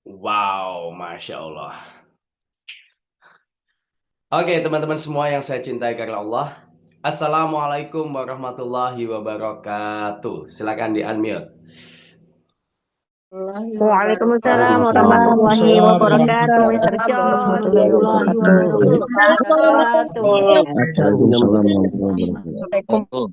Wow, Masya Allah. Oke, teman-teman semua yang saya cintai karena Allah. Assalamualaikum warahmatullahi wabarakatuh. Silakan di-unmute. Waalaikumsalam warahmatullahi Waalaikumsalam wabarakatuh, Mr. Jos. warahmatullahi wabarakatuh. Waalaikumsalam warahmatullahi wabarakatuh.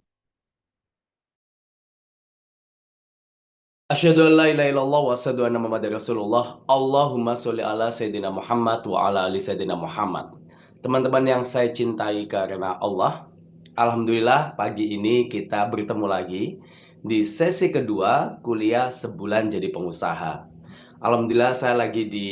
Asyhadu an la ilaha illallah wa asyhadu anna Muhammadar Rasulullah. Allahumma sholli ala Sayyidina Muhammad wa ala ali Sayyidina Muhammad. Teman-teman yang saya cintai karena Allah, alhamdulillah pagi ini kita bertemu lagi di sesi kedua kuliah sebulan jadi pengusaha. Alhamdulillah saya lagi di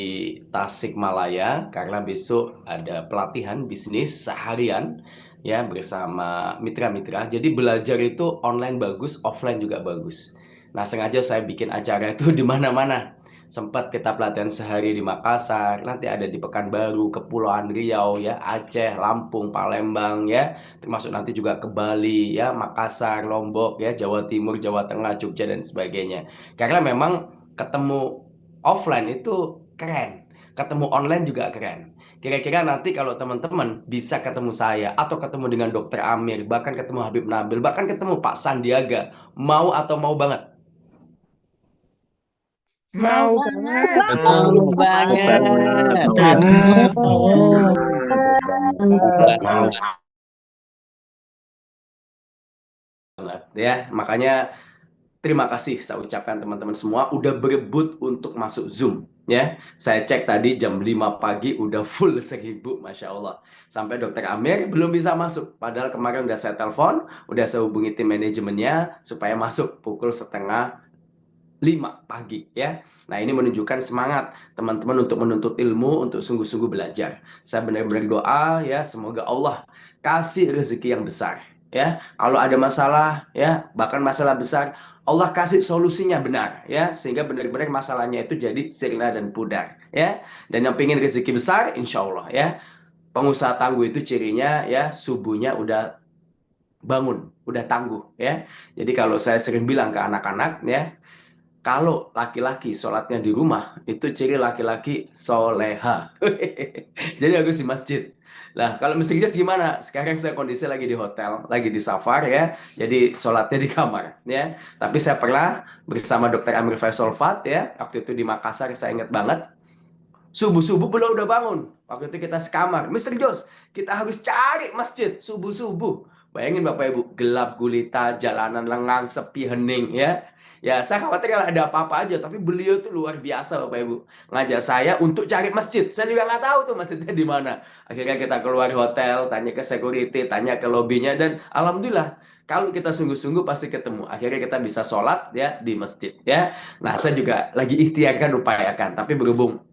Tasikmalaya karena besok ada pelatihan bisnis seharian ya bersama mitra-mitra. Jadi belajar itu online bagus, offline juga bagus. Nah, sengaja saya bikin acara itu di mana-mana. Sempat kita pelatihan sehari di Makassar, nanti ada di Pekanbaru, Kepulauan Riau ya, Aceh, Lampung, Palembang ya, termasuk nanti juga ke Bali ya, Makassar, Lombok ya, Jawa Timur, Jawa Tengah, Jogja dan sebagainya. Karena memang ketemu offline itu keren, ketemu online juga keren. Kira-kira nanti kalau teman-teman bisa ketemu saya atau ketemu dengan Dokter Amir, bahkan ketemu Habib Nabil, bahkan ketemu Pak Sandiaga, mau atau mau banget? Mau banget. Mau banget. Banget ya. Makanya terima kasih saya ucapkan teman-teman semua udah berebut untuk masuk Zoom ya. Saya cek tadi jam 5 pagi udah full 1000, Masya Allah. Sampai Dokter Amir belum bisa masuk. Padahal kemarin udah saya telepon, udah saya hubungi tim manajemennya supaya masuk pukul setengah 5 pagi ya. Nah, ini menunjukkan semangat teman-teman untuk menuntut ilmu, untuk sungguh-sungguh belajar. Saya benar-benar doa ya, semoga Allah kasih rezeki yang besar ya. Kalau ada masalah ya, bahkan masalah besar, Allah kasih solusinya benar ya, sehingga benar-benar masalahnya itu jadi sirna dan pudar ya. Dan yang pengen rezeki besar, insya Allah ya. Pengusaha tangguh itu cirinya ya, subuhnya udah bangun, udah tangguh ya. Jadi kalau saya sering bilang ke anak-anak ya, kalau laki-laki sholatnya di rumah, itu ciri laki-laki soleha. Jadi harus di masjid. Nah, kalau misterius gimana? Sekarang saya kondisi lagi di hotel, lagi di safar ya. Jadi sholatnya di kamar ya. Tapi saya pernah bersama Dokter Amir Faisal Fat ya. Waktu itu di Makassar, saya ingat banget. Subuh-subuh beliau udah bangun. Waktu itu kita sekamar. Mister Jos, kita harus cari masjid subuh-subuh. Bayangin Bapak Ibu, gelap gulita, jalanan lengang, sepi hening ya. Ya, saya khawatir kalau ada apa-apa aja, tapi beliau itu luar biasa Bapak Ibu. Ngajak saya untuk cari masjid. Saya juga nggak tahu tuh masjidnya di mana. Akhirnya kita keluar hotel, tanya ke security, tanya ke lobbynya, dan alhamdulillah kalau kita sungguh-sungguh pasti ketemu. Akhirnya kita bisa sholat ya di masjid ya. Nah, saya juga lagi ikhtiarkan upayakan, tapi berhubung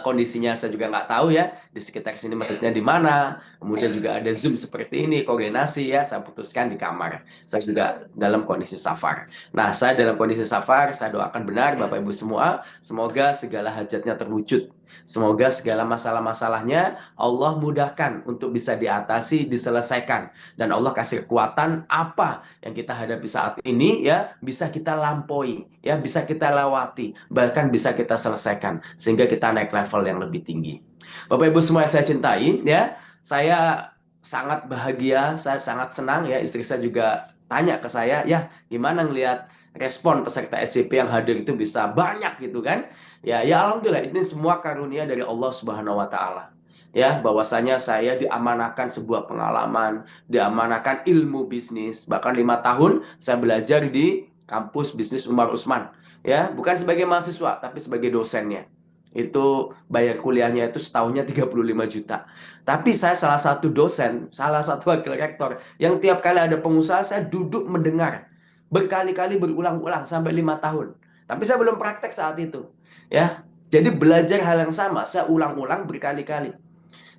kondisinya saya juga nggak tahu ya di sekitar sini masjidnya di mana, kemudian juga ada Zoom seperti ini koordinasi ya, saya putuskan di kamar. Saya juga dalam kondisi safar. Nah, saya dalam kondisi safar, saya doakan benar Bapak Ibu semua, semoga segala hajatnya terwujud, semoga segala masalah-masalahnya Allah mudahkan untuk bisa diatasi, diselesaikan, dan Allah kasih kekuatan apa yang kita hadapi saat ini ya bisa kita lampaui ya, bisa kita lewati, bahkan bisa kita selesaikan sehingga kita naik level yang lebih tinggi. Bapak Ibu semua yang saya cintai ya, saya sangat bahagia, saya sangat senang ya, istri saya juga tanya ke saya, ya gimana ngelihat respon peserta SCP yang hadir itu bisa banyak gitu kan. Ya, ya alhamdulillah ini semua karunia dari Allah Subhanahu wa taala. Ya, bahwasanya saya diamanahkan sebuah pengalaman, diamanahkan ilmu bisnis, bahkan 5 tahun saya belajar di kampus bisnis Umar Usman. Ya, bukan sebagai mahasiswa, tapi sebagai dosennya. Itu bayar kuliahnya itu setahunnya 35 juta. Tapi saya salah satu dosen, salah satu wakil rektor, yang tiap kali ada pengusaha, saya duduk mendengar. Berkali-kali berulang-ulang sampai 5 tahun. Tapi saya belum praktek saat itu. Ya, jadi belajar hal yang sama, saya ulang-ulang berkali-kali.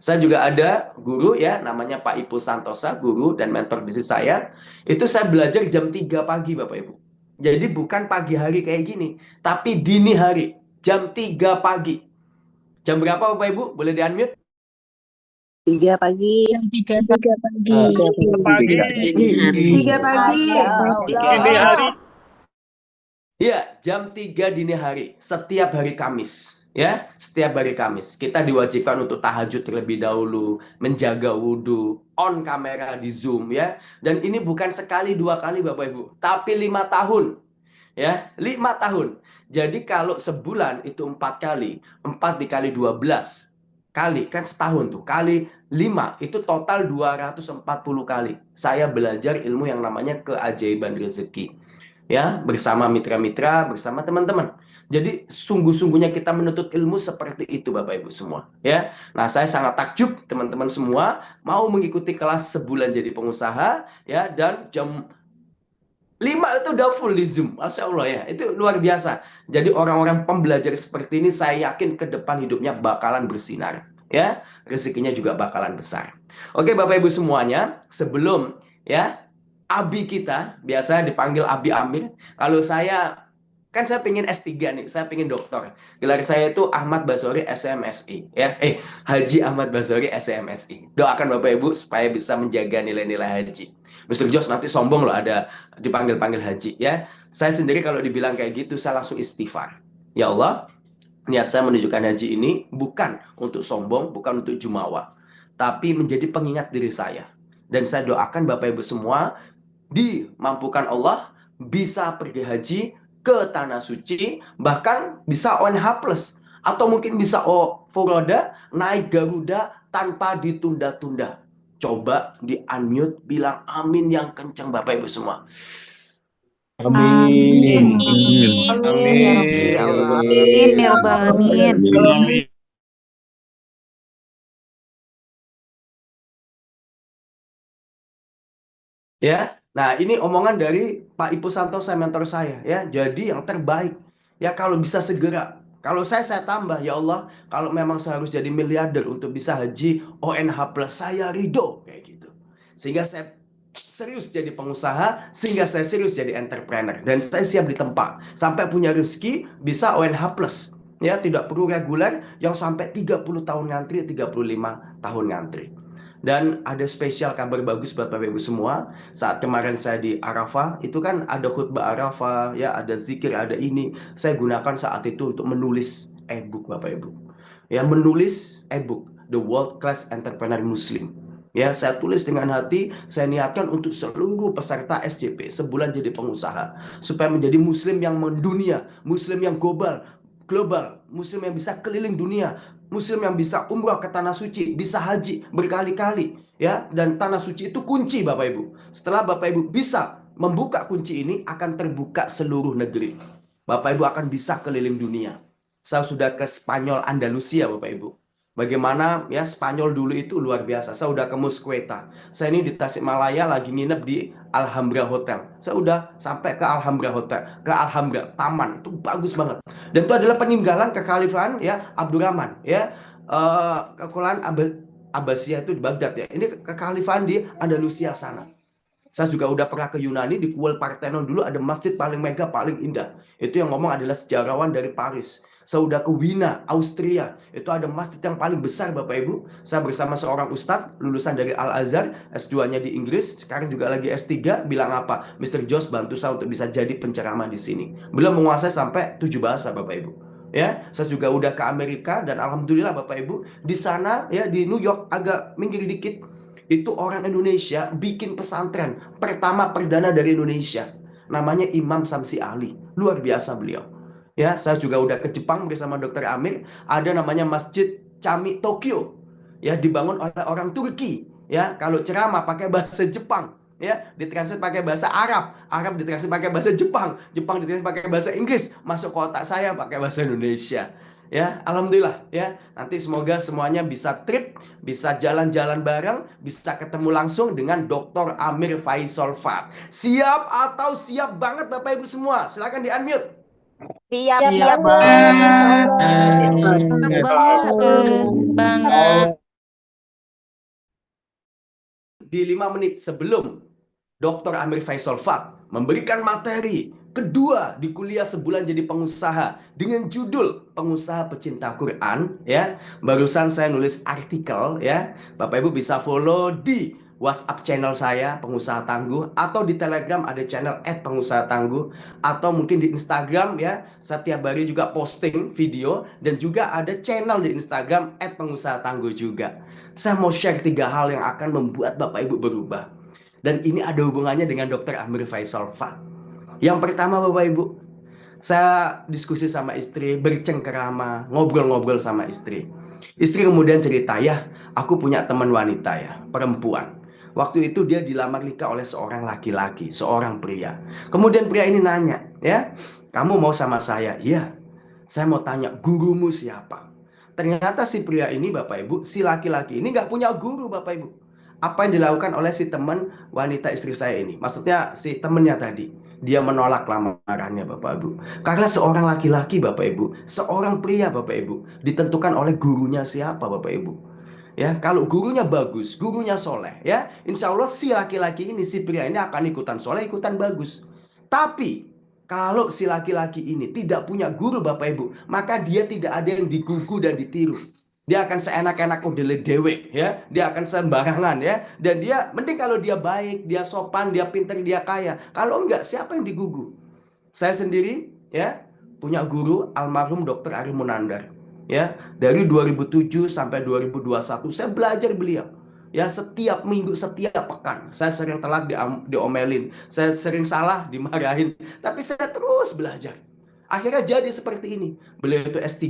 Saya juga ada guru ya, namanya Pak Ipu Santosa, guru dan mentor bisnis saya. Itu saya belajar jam 3 pagi Bapak Ibu. Jadi bukan pagi hari kayak gini, tapi dini hari, jam 3 pagi. Jam berapa Bapak Ibu? Boleh di-unmute? 3 pagi. Jam 3 3 pagi. Pagi. 3 pagi. Ini hari. Ya, jam 3 dini hari, setiap hari Kamis. Ya, setiap hari Kamis. Kita diwajibkan untuk tahajud terlebih dahulu, menjaga wudhu, on kamera di Zoom ya. Dan ini bukan sekali, dua kali Bapak Ibu, tapi 5 tahun. Ya, 5 tahun. Jadi kalau sebulan itu 4 kali, 4 dikali 12 kali, kan setahun tuh, kali 5, itu total 240 kali. Saya belajar ilmu yang namanya keajaiban rezeki. Ya, bersama mitra-mitra, bersama teman-teman. Jadi sungguh-sungguhnya kita menuntut ilmu seperti itu Bapak Ibu semua, ya. Nah, saya sangat takjub teman-teman semua mau mengikuti kelas sebulan jadi pengusaha, ya, dan jam 5 itu udah full di Zoom. Masya Allah ya, itu luar biasa. Jadi orang-orang pembelajar seperti ini saya yakin ke depan hidupnya bakalan bersinar, ya. Rezekinya juga bakalan besar. Oke Bapak Ibu semuanya, sebelum ya Abi kita, biasa dipanggil Abi Amir. Kalau saya, kan saya pengen S3 nih, saya pengen dokter. Gelar saya itu Ahmad Basori SMSI. Ya. Haji Ahmad Basori SMSI. Doakan Bapak Ibu supaya bisa menjaga nilai-nilai haji. Mr. Jos nanti sombong loh ada dipanggil-panggil haji. Ya. Saya sendiri kalau dibilang kayak gitu, saya langsung istighfar. Ya Allah, niat saya menunjukkan haji ini bukan untuk sombong, bukan untuk jumawa, tapi menjadi pengingat diri saya. Dan saya doakan Bapak Ibu semua dimampukan Allah bisa pergi haji ke tanah suci, bahkan bisa ONH+, atau mungkin bisa furoda, naik Garuda tanpa ditunda-tunda. Coba di unmute bilang amin yang kencang Bapak Ibu semua. Amin. Amin ya Rabbi ya Allah. Amin ya Rabbal alamin. Ya, nah ini omongan dari Pak Ipu Santosa, mentor saya ya. Jadi yang terbaik ya kalau bisa segera. Kalau saya tambah ya Allah, kalau memang saya harus jadi miliarder untuk bisa haji ONH+, saya ridho kayak gitu. Sehingga saya serius jadi pengusaha, sehingga saya serius jadi entrepreneur, dan saya siap ditempa sampai punya rezeki bisa ONH+. Ya, tidak perlu reguler yang sampai 30 tahun ngantri, 35 tahun ngantri. Dan ada spesial kabar bagus buat Bapak Ibu semua. Saat kemarin saya di Arafah, itu kan ada khutbah Arafah, ya, ada zikir, ada ini. Saya gunakan saat itu untuk menulis e-book Bapak Ibu. Ya, menulis e-book The World Class Entrepreneur Muslim. Ya, saya tulis dengan hati, saya niatkan untuk seluruh peserta SJP sebulan jadi pengusaha supaya menjadi muslim yang mendunia, muslim yang global, muslim yang bisa keliling dunia, muslim yang bisa umrah ke tanah suci, bisa haji berkali-kali, ya. Dan tanah suci itu kunci Bapak Ibu. Setelah Bapak Ibu bisa membuka kunci ini, akan terbuka seluruh negeri. Bapak Ibu akan bisa keliling dunia. Saya sudah ke Spanyol, Andalusia Bapak Ibu. Bagaimana ya Spanyol dulu itu luar biasa. Saya udah ke Musqueta. Saya ini di Tasikmalaya lagi nginep di Alhambra Hotel. Saya udah sampai ke Alhambra Hotel, ke Alhambra Taman, itu bagus banget. Dan itu adalah peninggalan kekhalifahan ya Abdurrahman ya, kekhalifahan Abbasiyah itu di Baghdad ya. Ini kekhalifahan di Andalusia sana. Saya juga udah pernah ke Yunani, di Kuil Parthenon dulu ada masjid paling megah, paling indah. Itu yang ngomong adalah sejarawan dari Paris. Saya udah ke Wina, Austria. Itu ada masjid yang paling besar Bapak Ibu. Saya bersama seorang ustadz lulusan dari Al-Azhar, S2-nya di Inggris, sekarang juga lagi S3, bilang apa? Mr. Jos bantu saya untuk bisa jadi penceramah di sini. Beliau menguasai sampai 7 bahasa Bapak Ibu. Ya, saya juga udah ke Amerika dan alhamdulillah Bapak Ibu, di sana ya di New York agak minggir dikit, itu orang Indonesia bikin pesantren pertama perdana dari Indonesia. Namanya Imam Samsi Ali. Luar biasa beliau. Ya, saya juga udah ke Jepang bersama Dr. Amir, ada namanya Masjid Chami Tokyo. Ya, dibangun oleh orang Turki. Ya, kalau ceramah pakai bahasa Jepang, ya, ditranslate pakai bahasa Arab, Arab ditranslate pakai bahasa Jepang, Jepang ditranslate pakai bahasa Inggris, masuk ke otak saya pakai bahasa Indonesia. Ya, alhamdulillah ya. Nanti semoga semuanya bisa trip, bisa jalan-jalan bareng, bisa ketemu langsung dengan Dr. Amir Faisal Fat. Siap atau siap banget Bapak Ibu semua? Silakan di-unmute. Siap banget. Di 5 menit sebelum Dr. Amir Faisal Fat memberikan materi kedua di kuliah sebulan jadi pengusaha dengan judul Pengusaha Pecinta Quran ya. Barusan saya nulis artikel ya. Bapak Ibu bisa follow di WhatsApp channel saya, Pengusaha Tangguh, atau di Telegram ada channel @pengusahatangguh, atau mungkin di Instagram ya, setiap hari juga posting video, dan juga ada channel di Instagram @pengusahatangguh juga. Saya mau share 3 hal yang akan membuat Bapak Ibu berubah. Dan ini ada hubungannya dengan Dr. Amir Faisal Fard. Yang pertama Bapak Ibu, saya diskusi sama istri, bercengkerama, ngobrol-ngobrol sama istri. Istri kemudian cerita, ya aku punya teman wanita ya, perempuan. Waktu itu dia dilamar nikah oleh seorang laki-laki, seorang pria. Kemudian pria ini nanya, ya kamu mau sama saya? Iya, saya mau tanya gurumu siapa? Ternyata si pria ini Bapak Ibu, si laki-laki ini nggak punya guru Bapak Ibu. Apa yang dilakukan oleh si teman wanita istri saya ini? Maksudnya si temennya tadi. Dia menolak lamarannya Bapak Ibu. Karena seorang laki-laki Bapak Ibu, seorang pria Bapak Ibu, ditentukan oleh gurunya siapa Bapak Ibu. Ya, kalau gurunya bagus, gurunya soleh, ya, insya Allah si laki-laki ini, si pria ini akan ikutan soleh, ikutan bagus. Tapi kalau si laki-laki ini tidak punya guru Bapak Ibu, maka dia tidak ada yang digugu dan ditiru. Dia akan seenak-enak modele dewe, ya. Dia akan sembarangan, ya. Dan dia mending kalau dia baik, dia sopan, dia pintar, dia kaya. Kalau enggak, siapa yang digugu? Saya sendiri, ya, punya guru almarhum Dr. Ari Munandar. Ya, dari 2007 sampai 2021 saya belajar beliau. Ya, setiap minggu, setiap pekan. Saya sering telat diomelin, saya sering salah dimarahin, tapi saya terus belajar. Akhirnya jadi seperti ini. Beliau itu S3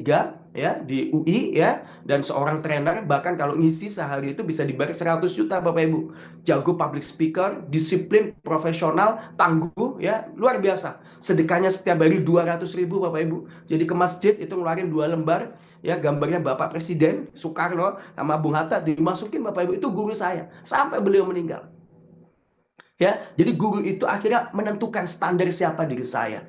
ya di UI ya, dan seorang trainer, bahkan kalau ngisi sehari itu bisa dibayar 100 juta Bapak Ibu. Jago public speaker, disiplin, profesional, tangguh ya, luar biasa. Sedekahnya setiap hari 200.000 Bapak Ibu. Jadi ke masjid itu ngeluarin 2 lembar ya, gambarnya Bapak Presiden Soekarno sama Bung Hatta, dimasukin Bapak Ibu. Itu guru saya sampai beliau meninggal. Ya, jadi guru itu akhirnya menentukan standar siapa diri saya.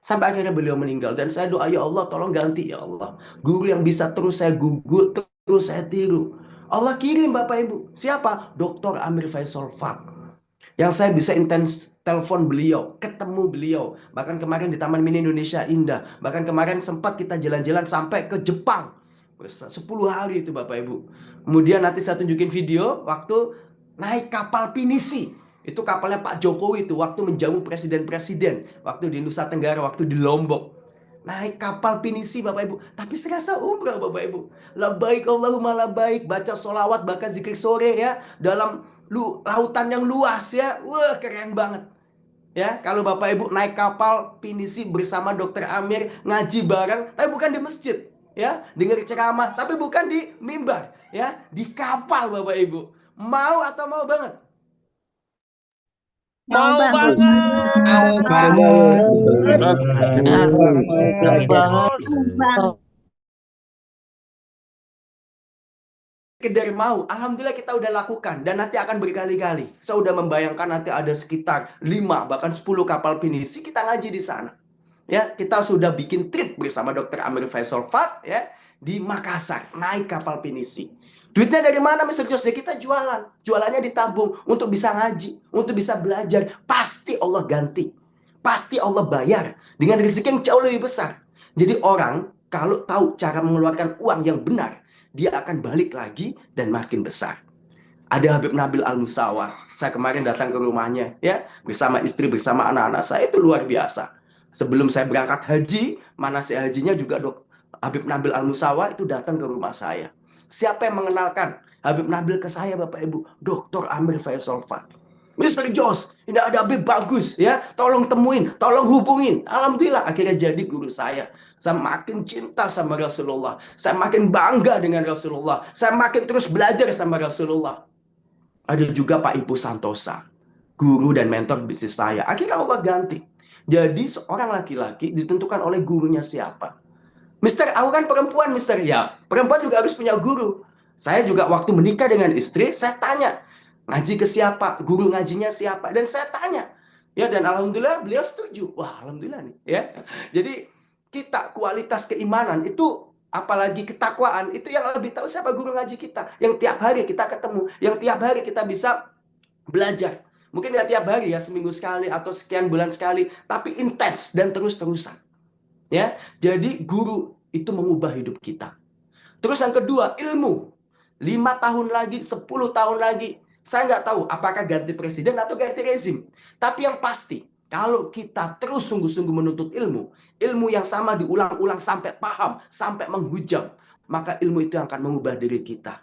Sampai akhirnya beliau meninggal. Dan saya doa, ya Allah tolong ganti ya Allah. Guru yang bisa terus saya gugu, terus saya tiru. Allah kirim Bapak Ibu. Siapa? Dr. Amir Faisal Fard. Yang saya bisa intens telepon beliau, ketemu beliau. Bahkan kemarin di Taman Mini Indonesia Indah. Bahkan kemarin sempat kita jalan-jalan sampai ke Jepang. 10 hari itu Bapak Ibu. Kemudian nanti saya tunjukin video waktu naik kapal pinisi. Itu kapalnya Pak Jokowi itu waktu menjamu presiden-presiden, waktu di Nusa Tenggara, waktu di Lombok. Naik kapal pinisi Bapak Ibu, tapi serasa umrah Bapak Ibu. Labbaik Allahumma labbaik, baca sholawat, bahkan zikir sore ya, dalam lautan yang luas ya. Wah, keren banget. Ya, kalau Bapak Ibu naik kapal pinisi bersama Dr. Amir, ngaji bareng, tapi bukan di masjid, ya, dengar ceramah, tapi bukan di mimbar, ya, di kapal Bapak Ibu. Mau atau mau banget? Mau banget. Mau banget. Sekedar mau, alhamdulillah kita udah lakukan dan nanti akan berkali-kali. Saya udah membayangkan nanti ada sekitar 5 bahkan 10 kapal pinisi kita ngaji di sana. Ya, kita sudah bikin trip bersama Dr. Amir Faisal Fard ya di Makassar, naik kapal pinisi. Duitnya dari mana Mr. Jos? Ya kita jualan. Jualannya ditabung untuk bisa ngaji, untuk bisa belajar. Pasti Allah ganti. Pasti Allah bayar dengan rezeki yang jauh lebih besar. Jadi orang kalau tahu cara mengeluarkan uang yang benar, dia akan balik lagi dan makin besar. Ada Habib Nabil Al-Musawar. Saya kemarin datang ke rumahnya ya, bersama istri, bersama anak-anak saya, itu luar biasa. Sebelum saya berangkat haji, manasik hajinya juga Habib Nabil Al-Musawar itu datang ke rumah saya. Siapa yang mengenalkan Habib Nabil ke saya Bapak Ibu? Dr. Amir Faisal Fard. Mr. Jos, ini ada Habib bagus ya, tolong temuin, tolong hubungin. Alhamdulillah akhirnya jadi guru saya. Saya makin cinta sama Rasulullah. Saya makin bangga dengan Rasulullah. Saya makin terus belajar sama Rasulullah. Ada juga Pak Ibu Santosa, guru dan mentor bisnis saya. Akhirnya Allah ganti. Jadi seorang laki-laki ditentukan oleh gurunya siapa. Mister, aku kan perempuan, Mister. Ya, perempuan juga harus punya guru. Saya juga waktu menikah dengan istri, saya tanya, ngaji ke siapa? Guru ngajinya siapa? Dan saya tanya. Ya, dan alhamdulillah beliau setuju. Wah, alhamdulillah nih, ya. Jadi kita kualitas keimanan itu, apalagi ketakwaan, itu yang lebih tahu siapa guru ngaji kita. Yang tiap hari kita ketemu, yang tiap hari kita bisa belajar. Mungkin ya tiap hari ya, seminggu sekali atau sekian bulan sekali, tapi intens dan terus-terusan. Ya, jadi guru itu mengubah hidup kita. Terus yang kedua, ilmu. 5 tahun lagi, 10 tahun lagi, Saya nggak tahu apakah ganti presiden atau ganti rezim. Tapi yang pasti, kalau kita terus sungguh-sungguh menuntut ilmu, ilmu yang sama diulang-ulang sampai paham, sampai menghujam, maka ilmu itu akan mengubah diri kita.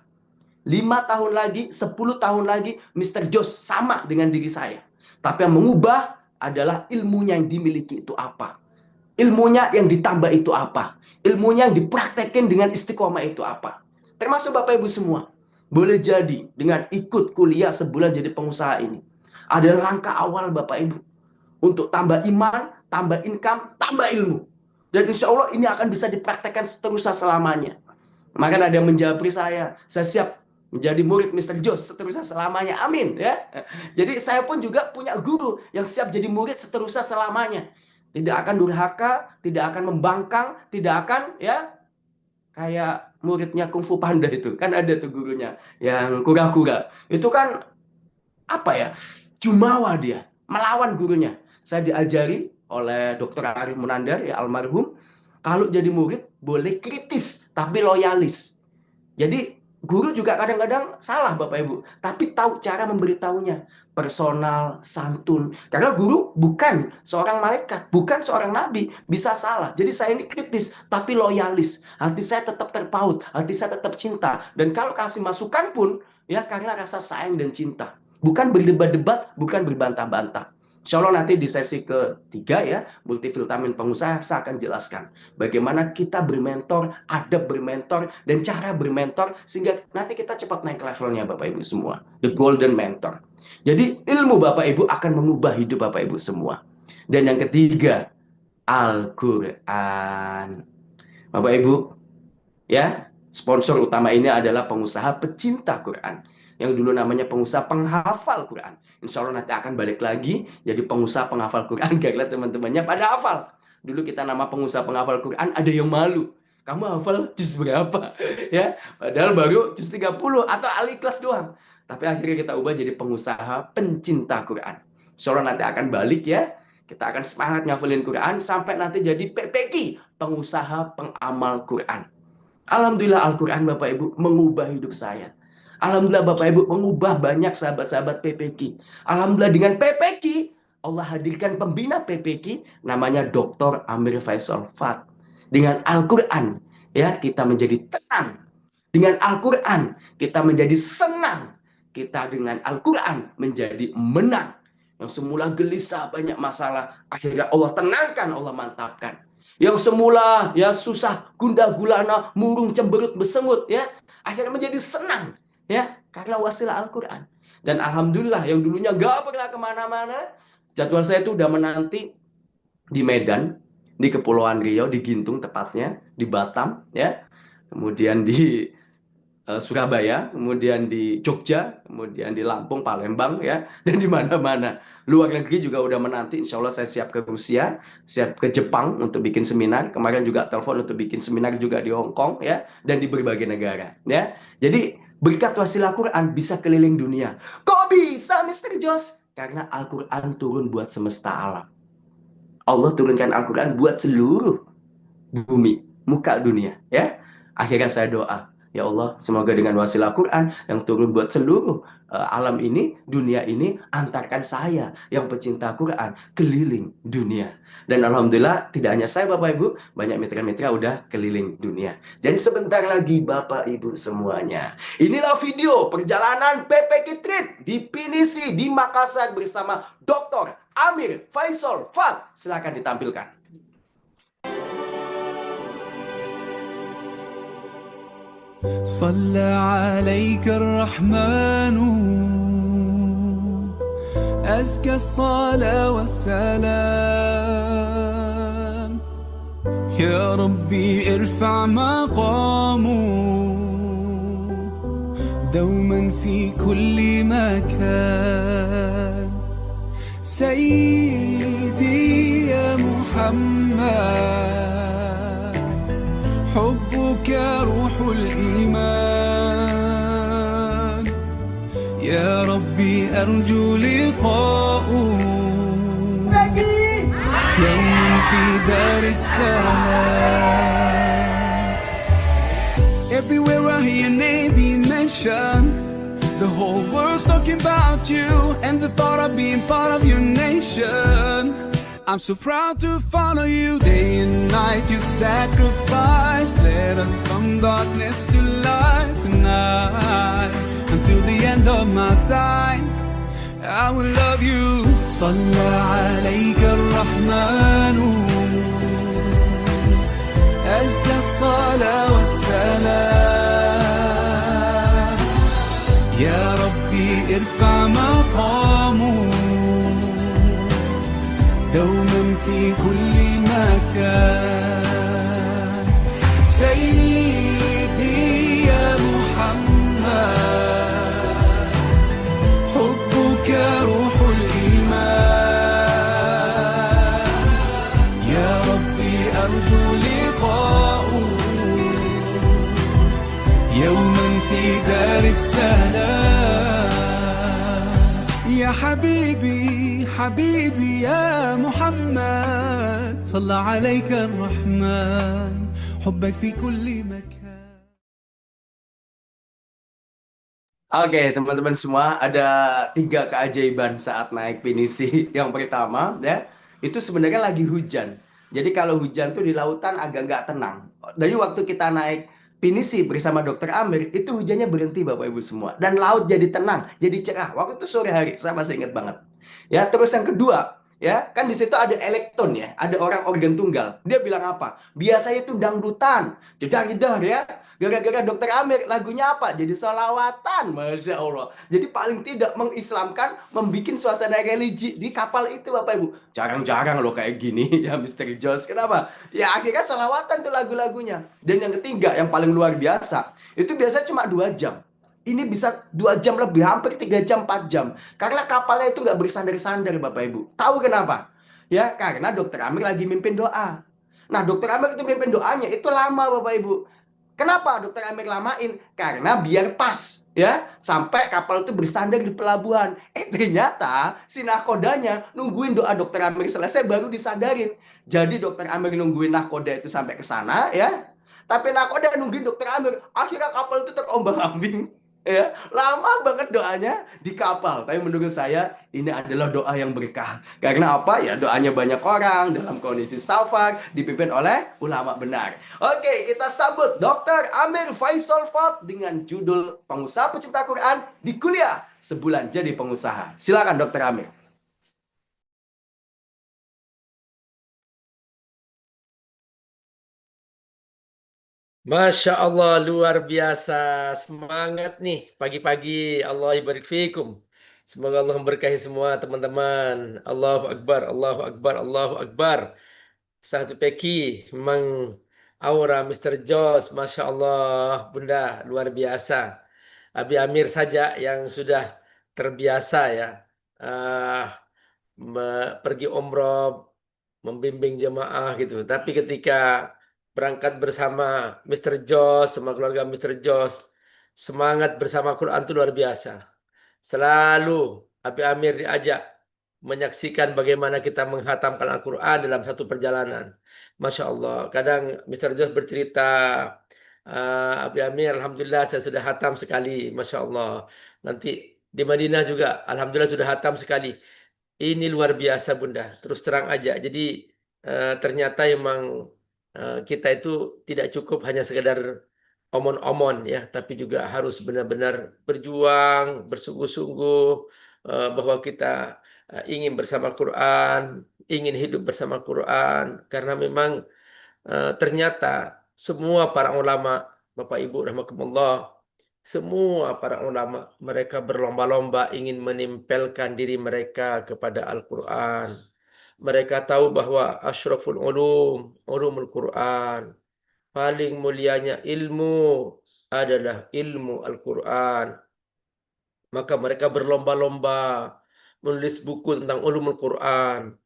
5 tahun lagi, 10 tahun lagi, Mr. Jos sama dengan diri saya. Tapi yang mengubah adalah ilmunya yang dimiliki itu apa. Ilmunya yang ditambah itu apa. Ilmunya yang dipraktekin dengan istiqomah itu apa. Termasuk Bapak Ibu semua. Boleh jadi dengan ikut kuliah sebulan jadi pengusaha ini. Ada langkah awal Bapak Ibu. Untuk tambah iman, tambah income, tambah ilmu. Dan insya Allah ini akan bisa dipraktekkan seterusnya selamanya. Maka ada yang menjawab saya siap menjadi murid Mr. Jos seterusnya selamanya. Amin ya. Jadi saya pun juga punya guru yang siap jadi murid seterusnya selamanya. Tidak akan durhaka, tidak akan membangkang, tidak akan ya kayak muridnya Kung Fu Panda itu. Kan ada tuh gurunya yang kura-kura. Itu kan apa ya? Jumawa dia, melawan gurunya. Saya diajari oleh Dr. Arif Munandar ya almarhum, kalau jadi murid boleh kritis tapi loyalis. Jadi guru juga kadang-kadang salah Bapak Ibu, tapi tahu cara memberitahunya, personal, santun. Karena guru bukan seorang malaikat, bukan seorang nabi, bisa salah. Jadi saya ini kritis, tapi loyalis. Hati saya tetap terpaut, hati saya tetap cinta. Dan kalau kasih masukan pun, ya karena rasa sayang dan cinta. Bukan berdebat-debat, bukan berbantah-bantah. Insya Allah nanti di sesi ketiga ya, multivitamin pengusaha, saya akan jelaskan bagaimana kita bermentor, adab bermentor, dan cara bermentor, sehingga nanti kita cepat naik levelnya Bapak Ibu semua. The Golden Mentor. Jadi ilmu Bapak Ibu akan mengubah hidup Bapak Ibu semua. Dan yang ketiga, Al-Quran. Bapak Ibu, ya sponsor utama ini adalah pengusaha pecinta Quran. Yang dulu namanya pengusaha penghafal Quran. Insya Allah nanti akan balik lagi jadi pengusaha penghafal Quran karena teman-temannya pada hafal. Dulu kita nama pengusaha penghafal Quran ada yang malu. Kamu hafal juz berapa? Ya, padahal baru juz 30 atau Al-Ikhlas doang. Tapi akhirnya kita ubah jadi pengusaha pencinta Quran. Insya Allah nanti akan balik ya. Kita akan semangat ngafalin Quran sampai nanti jadi PPQ, pengusaha pengamal Quran. Alhamdulillah Al-Quran Bapak Ibu mengubah hidup saya. Alhamdulillah Bapak Ibu mengubah banyak sahabat-sahabat PPQ. Alhamdulillah dengan PPQ Allah hadirkan pembina PPQ namanya Dr. Amir Faisal Fat. Dengan Al-Quran ya kita menjadi tenang. Dengan Al-Quran kita menjadi senang. Kita dengan Al-Quran menjadi menang. Yang semula gelisah banyak masalah, akhirnya Allah tenangkan, Allah mantapkan. Yang semula ya susah, gundah gulana, murung cemberut besengut ya, akhirnya menjadi senang. Ya, karena wasilah Al-Quran. Dan Alhamdulillah yang dulunya gak pernah kemana-mana, jadwal saya itu udah menanti di Medan, di Kepulauan Riau, di Gintung tepatnya, di Batam, ya, kemudian di Surabaya, kemudian di Jogja, kemudian di Lampung, Palembang, ya, dan di mana-mana. Luar negeri juga udah menanti, insya Allah saya siap ke Rusia, siap ke Jepang untuk bikin seminar. Kemarin juga telepon untuk bikin seminar juga di Hong Kong, ya, dan di berbagai negara, ya. Jadi berkat wasilah Quran bisa keliling dunia. Kok bisa, Mr. Jos? Karena Al-Quran turun buat semesta alam. Allah turunkan Al-Quran buat seluruh bumi, muka dunia, ya. Akhirnya saya doa, ya Allah, semoga dengan wasilah Quran yang turun buat seluruh alam ini, dunia ini, antarkan saya yang pecinta Quran keliling dunia. Dan Alhamdulillah tidak hanya saya Bapak Ibu, banyak mitra-mitra udah keliling dunia. Dan sebentar lagi Bapak Ibu semuanya, inilah video perjalanan PPQ Trip di Pinisi di Makassar bersama Dr. Amir Faisal Fat. Silakan ditampilkan. صلى عليك الرحمن أزكى الصلاة والسلام يا ربي ارفع مقامه دوما في كل مكان سيدي يا محمد حبك روح الإيمان يا ربي أرجو لقاءه يوم في دار السلام. Everywhere I hear your name be mentioned, The whole world's talking about you and the thought of being part of your nation. I'm so proud to follow you. Day and night you sacrifice. Led us from darkness to light tonight. Until the end of my time, I will love you. صلى عليك الرحمن أزكى الصلاة والسلام. يا ربي ارفع مقامه دوما في كل مكان. سيدي يا محمد حبك روح الإيمان. يا ربي أرجو لقاءه يوما في دار السلام. يا حبيبي حبيبي يا محمد صلى عليك الرحمن حبك في كل مكان. Oke, teman-teman semua, ada 3 keajaiban saat naik pinisi. Yang pertama, ya, itu sebenarnya lagi hujan. Jadi kalau hujan tuh di lautan agak nggak tenang. Dari waktu kita naik pinisi bersama Dokter Amir, itu hujannya berhenti Bapak Ibu semua. Dan laut jadi tenang, jadi cerah. Waktu itu sore hari, saya masih ingat banget. Ya, terus yang kedua, ya, kan di situ ada elektron ya, ada orang organ tunggal. Dia bilang apa? Biasanya itu dangdutan, jedar-jedar ya. Gara-gara Dokter Amir, lagunya apa? Jadi sholawatan, Masya Allah. Jadi paling tidak mengislamkan, membuat suasana religi di kapal itu Bapak Ibu. Jarang-jarang loh kayak gini ya Mr. Jos. Kenapa? Ya akhirnya sholawatan tuh lagu-lagunya. Dan yang ketiga, yang paling luar biasa, itu biasanya cuma 2 jam. Ini bisa 2 jam lebih, hampir 3 jam, 4 jam. Karena kapalnya itu nggak bersandar-sandar Bapak Ibu. Tahu kenapa? Ya, karena Dokter Amir lagi mimpin doa. Nah, Dokter Amir itu mimpin doanya, itu lama Bapak Ibu. Kenapa Dokter Amir lamain? Karena biar pas ya sampai kapal itu bersandar di pelabuhan. Ternyata si nakodanya nungguin doa Dokter Amir selesai baru disandarin. Jadi Dokter Amir nungguin nakoda itu sampai ke sana ya. Tapi nakoda nungguin Dokter Amir. Akhirnya kapal itu terombang-ambing. Ya, lama banget doanya di kapal. Tapi menurut saya ini adalah doa yang berkah. Karena apa? Ya doanya banyak orang dalam kondisi safar dipimpin oleh ulama benar. Oke, kita sambut Dr. Amir Faisal Fard dengan judul Pengusaha Pecinta Quran di Kuliah Sebulan Jadi Pengusaha. Silakan Dr. Amir. Masya Allah, luar biasa. Semangat nih pagi-pagi. Allah ibarik fikum. Semoga Allah memberkahi semua teman-teman. Allahu Akbar, Allahu Akbar, Allahu Akbar. Satu peki, memang aura Mr. Jos, Masya Allah, Bunda, luar biasa. Abi Amir saja yang sudah terbiasa ya. Pergi umroh, membimbing jemaah gitu. Tapi ketika berangkat bersama Mr. Jos, sama keluarga Mr. Jos, semangat bersama Quran itu luar biasa. Selalu Abi Amir diajak menyaksikan bagaimana kita menghatamkan Al-Quran dalam satu perjalanan. Masya Allah. Kadang Mr. Jos bercerita, Abi Amir, Alhamdulillah saya sudah hatam sekali. Masya Allah. Nanti di Madinah juga, Alhamdulillah sudah hatam sekali. Ini luar biasa Bunda. Terus terang aja. Jadi ternyata emang kita itu tidak cukup hanya sekedar omon-omon ya, tapi juga harus benar-benar berjuang, bersungguh-sungguh bahwa kita ingin bersama Quran, ingin hidup bersama Quran, karena memang ternyata semua para ulama, Bapak Ibu rahimakumullah, semua para ulama mereka berlomba-lomba ingin menempelkan diri mereka kepada Al-Quran. Mereka tahu bahwa asyraful ulumul Quran. Paling mulianya ilmu adalah ilmu Al-Quran. Maka mereka berlomba-lomba menulis buku tentang ulumul Quran.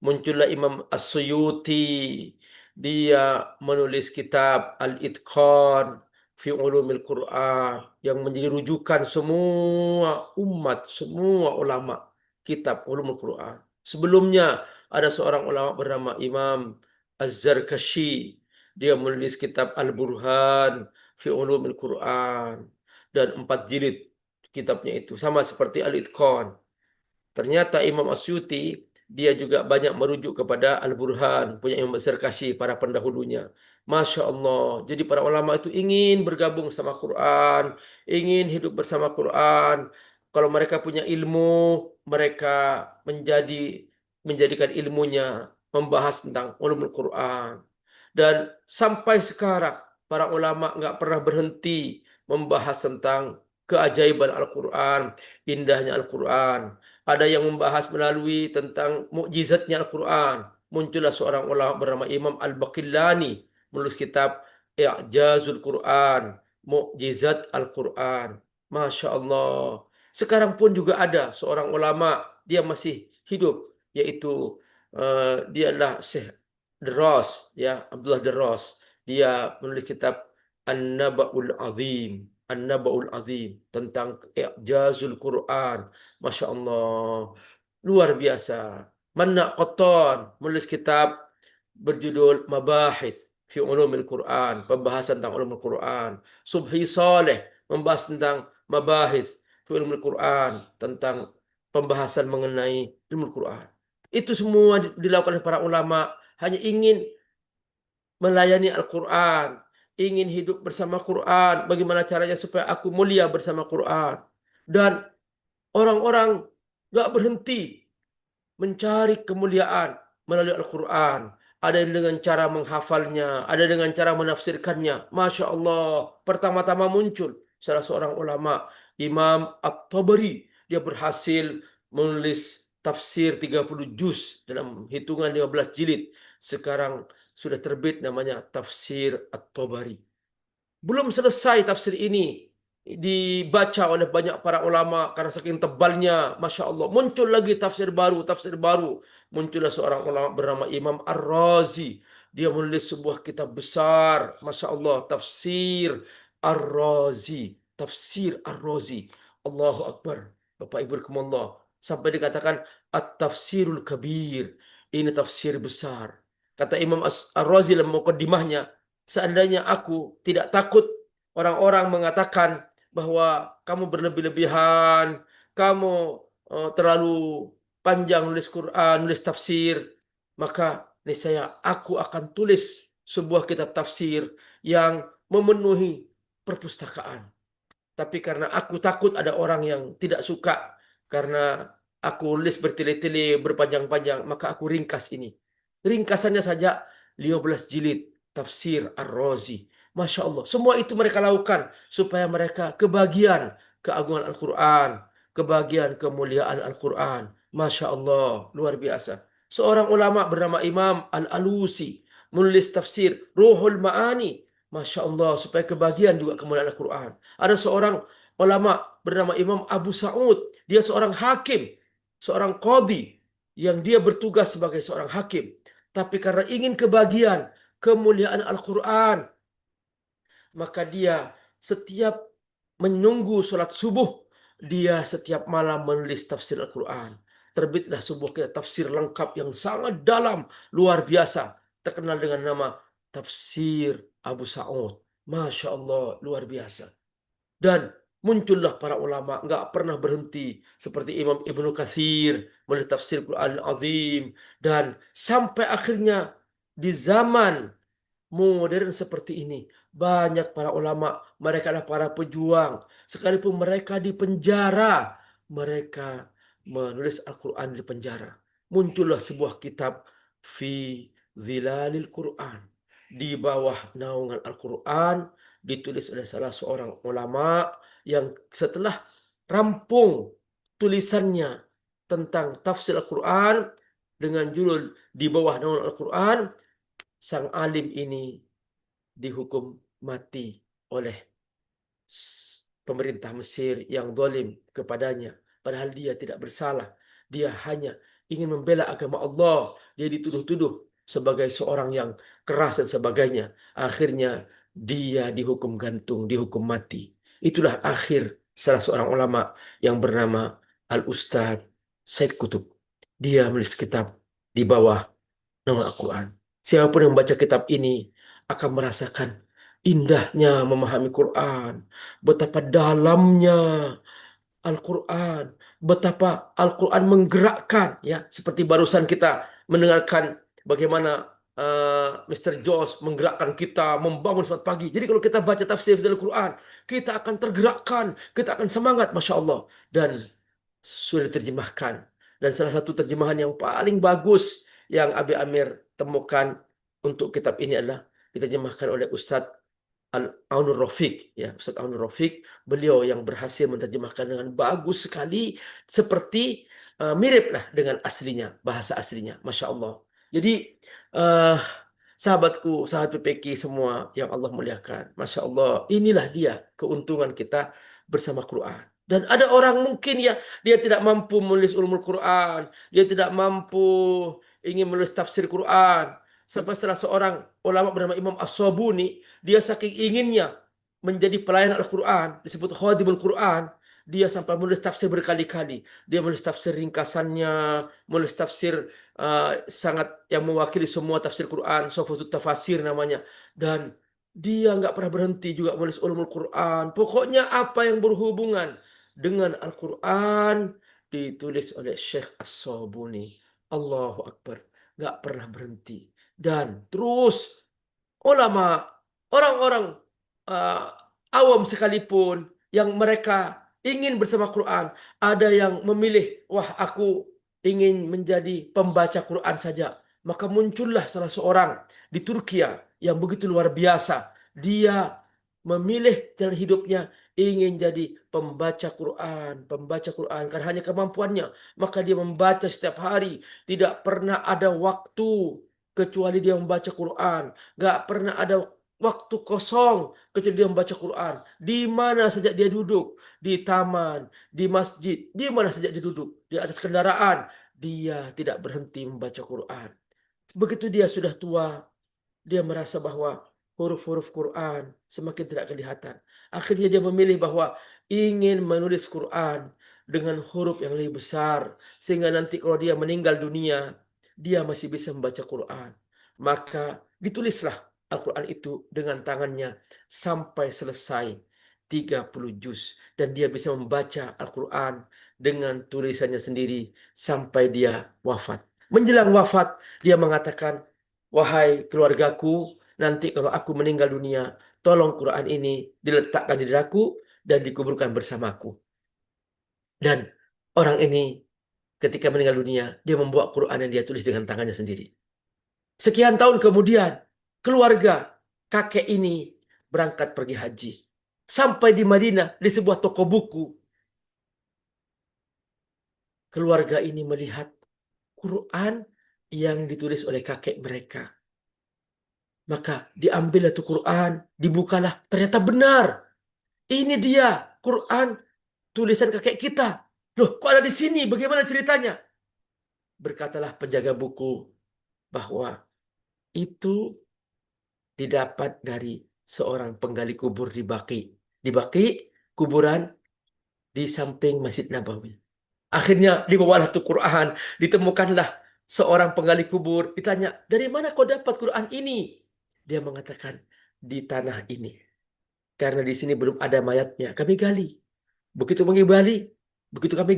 Muncullah Imam As-Suyuti. Dia menulis kitab Al-Itqan fi ulumil Quran yang menjadi rujukan semua umat, semua ulama kitab ulumul Quran. Sebelumnya ada seorang ulama bernama Imam Az-Zarkashi. Dia menulis kitab Al-Burhan fi Ulumil Quran dan 4 jilid kitabnya itu. Sama seperti Al-Itqan. Ternyata Imam Asyuti dia juga banyak merujuk kepada Al-Burhan, punya Imam Zarkashi, para pendahulunya. Masya Allah. Jadi para ulama itu ingin bergabung sama Quran, ingin hidup bersama Quran. Kalau mereka punya ilmu, mereka menjadikan ilmunya membahas tentang ulumul Quran. Dan sampai sekarang para ulama nggak pernah berhenti membahas tentang keajaiban Al-Quran, indahnya Al-Quran. Ada yang membahas melalui tentang mukjizatnya Al-Quran. Muncullah seorang ulama bernama Imam Al-Baqillani menulis kitab I'jazul Quran, Mukjizat Al-Quran. Masya Allah. Sekarang pun juga ada seorang ulama, dia masih hidup, yaitu dia adalah Syekh Deros, ya, Abdullah Deros. Dia menulis kitab An-Naba'ul Azim. An-Naba'ul Azim tentang I'jazul Quran. Masya Allah, luar biasa. Manna Qattan menulis kitab berjudul Mabahith fi Ulumil Quran, pembahasan tentang ulumul Quran. Subhi Saleh membahas tentang Mabahith fi Ulumil Quran, tentang pembahasan mengenai ilmu Quran. Itu semua dilakukan oleh para ulama, hanya ingin melayani Al-Quran, ingin hidup bersama Quran. Bagaimana caranya supaya aku mulia bersama Quran? Dan orang-orang gak berhenti mencari kemuliaan melalui Al-Quran. Ada yang dengan cara menghafalnya, ada dengan cara menafsirkannya. Masya Allah, pertama-tama muncul salah seorang ulama, Imam At-Tabari. Dia berhasil menulis tafsir 30 juz dalam hitungan 15 jilid. Sekarang sudah terbit namanya Tafsir At-Tabari. Belum selesai tafsir ini, dibaca oleh banyak para ulama karena saking tebalnya. Masya Allah, muncul lagi tafsir baru, tafsir baru. Muncullah seorang ulama bernama Imam Ar-Razi. Dia menulis sebuah kitab besar, Masya Allah, Tafsir Ar-Razi. Tafsir Ar-Razi. Allahu Akbar. Bapak Ibu rahimakumullah. Sampai dikatakan At-Tafsirul Kabir. Ini tafsir besar. Kata Imam Ar-Razi dalam muqaddimahnya, seandainya aku tidak takut orang-orang mengatakan bahwa kamu berlebih-lebihan, kamu terlalu panjang nulis Quran, nulis tafsir, maka niscaya aku akan tulis sebuah kitab tafsir yang memenuhi perpustakaan. Tapi karena aku takut ada orang yang tidak suka karena aku nulis bertele-tele, berpanjang-panjang, maka aku ringkas ini. Ringkasannya saja 15 jilid Tafsir Ar-Razi. Masya Allah. Semua itu mereka lakukan supaya mereka kebagian keagungan Al-Quran, kebagian kemuliaan Al-Quran. Masya Allah, luar biasa. Seorang ulama bernama Imam Al-Alusi menulis tafsir Ruhul Ma'ani. Masya Allah, supaya kebagian juga kemuliaan Al-Quran. Ada seorang ulama bernama Imam Abu Sa'ud. Dia seorang hakim, seorang qadhi, yang dia bertugas sebagai seorang hakim. Tapi karena ingin kebagian kemuliaan Al-Quran, maka dia setiap menunggu sholat subuh, dia setiap malam menulis tafsir Al-Quran. Terbitlah sebuah tafsir lengkap yang sangat dalam, luar biasa, terkenal dengan nama Tafsir Abu Sa'ud. Masya Allah, luar biasa. Dan muncullah para ulama, nggak pernah berhenti, seperti Imam Ibnu Katsir menulis tafsir Quran Azim. Dan sampai akhirnya di zaman modern seperti ini, banyak para ulama, mereka adalah para pejuang. Sekalipun mereka di penjara, mereka menulis Al-Quran di penjara. Muncullah sebuah kitab Fi Zilalil Quran, di bawah naungan Al-Quran, ditulis oleh salah seorang ulama yang setelah rampung tulisannya tentang tafsir Al-Quran dengan judul Di Bawah Naungan Al-Quran, sang alim ini dihukum mati oleh pemerintah Mesir yang zalim kepadanya. Padahal dia tidak bersalah. Dia hanya ingin membela agama Allah. Dia dituduh-tuduh sebagai seorang yang keras dan sebagainya. Akhirnya dia dihukum gantung, dihukum mati. Itulah akhir salah seorang ulama yang bernama Al-Ustadz Said Qutb. Dia menulis kitab Di Bawah Naungan Al-Quran. Siapapun yang membaca kitab ini akan merasakan indahnya memahami Quran, betapa dalamnya Al-Quran, betapa Al-Quran menggerakkan, ya, seperti barusan kita mendengarkan bagaimana Mr. Josh menggerakkan kita membangun semangat pagi. Jadi kalau kita baca tafsir Al-Quran, kita akan tergerakkan, kita akan semangat, Masya Allah. Dan sudah diterjemahkan. Dan salah satu terjemahan yang paling bagus yang Abi Amir temukan untuk kitab ini adalah diterjemahkan oleh Ustadz Aunur Rafiq, ya, Ustadz Aunur Rafiq. Beliau yang berhasil menerjemahkan dengan bagus sekali, seperti mirip lah dengan aslinya, bahasa aslinya, Masya Allah. Jadi sahabatku, sahabat PPK semua yang Allah muliakan, Masya Allah, inilah dia keuntungan kita bersama Quran. Dan ada orang mungkin ya, dia tidak mampu menulis ulumul Quran, dia tidak mampu ingin menulis tafsir Quran. Sampai setelah seorang ulama bernama Imam As-Sabuni, dia saking inginnya menjadi pelayan Al-Quran, disebut khadimul Quran, dia sampai menulis tafsir berkali-kali. Dia menulis tafsir ringkasannya, menulis tafsir sangat yang mewakili semua tafsir Quran, Sofatut Tafasir namanya. Dan dia nggak pernah berhenti juga menulis ulumul Quran. Pokoknya apa yang berhubungan dengan Al-Quran ditulis oleh Syekh As-Sabuni. Allahu Akbar. Nggak pernah berhenti. Dan terus ulama, orang-orang awam sekalipun yang mereka ingin bersama Quran, ada yang memilih, wah aku ingin menjadi pembaca Quran saja. Maka muncullah salah seorang di Turki yang begitu luar biasa. Dia memilih jalan hidupnya ingin jadi pembaca Quran, karena hanya kemampuannya. Maka dia membaca setiap hari, tidak pernah ada waktu kecuali dia membaca Quran. Gak pernah ada waktu kosong kecuali dia membaca Quran. Di mana saja dia duduk, di taman, di masjid, di mana saja dia duduk, di atas kendaraan, dia tidak berhenti membaca Quran. Begitu dia sudah tua, dia merasa bahwa huruf-huruf Quran semakin tidak kelihatan. Akhirnya dia memilih bahwa ingin menulis Quran dengan huruf yang lebih besar, sehingga nanti kalau dia meninggal dunia, dia masih bisa membaca Quran. Maka ditulislah Al-Quran itu dengan tangannya sampai selesai 30 juz. Dan dia bisa membaca Al-Quran dengan tulisannya sendiri sampai dia wafat. Menjelang wafat, dia mengatakan, wahai keluargaku, nanti kalau aku meninggal dunia, tolong Quran ini diletakkan di dadaku dan dikuburkan bersamaku. Dan orang ini ketika meninggal dunia, dia membawa Quran yang dia tulis dengan tangannya sendiri. Sekian tahun kemudian, keluarga kakek ini berangkat pergi haji. Sampai di Madinah, di sebuah toko buku, keluarga ini melihat Quran yang ditulis oleh kakek mereka. Maka diambillah itu Quran, dibukalah, ternyata benar. Ini dia Quran tulisan kakek kita. Loh, kok ada di sini? Bagaimana ceritanya? Berkatalah penjaga buku bahwa itu didapat dari seorang penggali kubur di Baqi. Di Baqi, kuburan di samping Masjid Nabawi. Akhirnya dibawalah tuh Quran, ditemukanlah seorang penggali kubur, ditanya, dari mana kau dapat Quran ini? Dia mengatakan, di tanah ini. Karena di sini belum ada mayatnya, kami gali. Begitu kami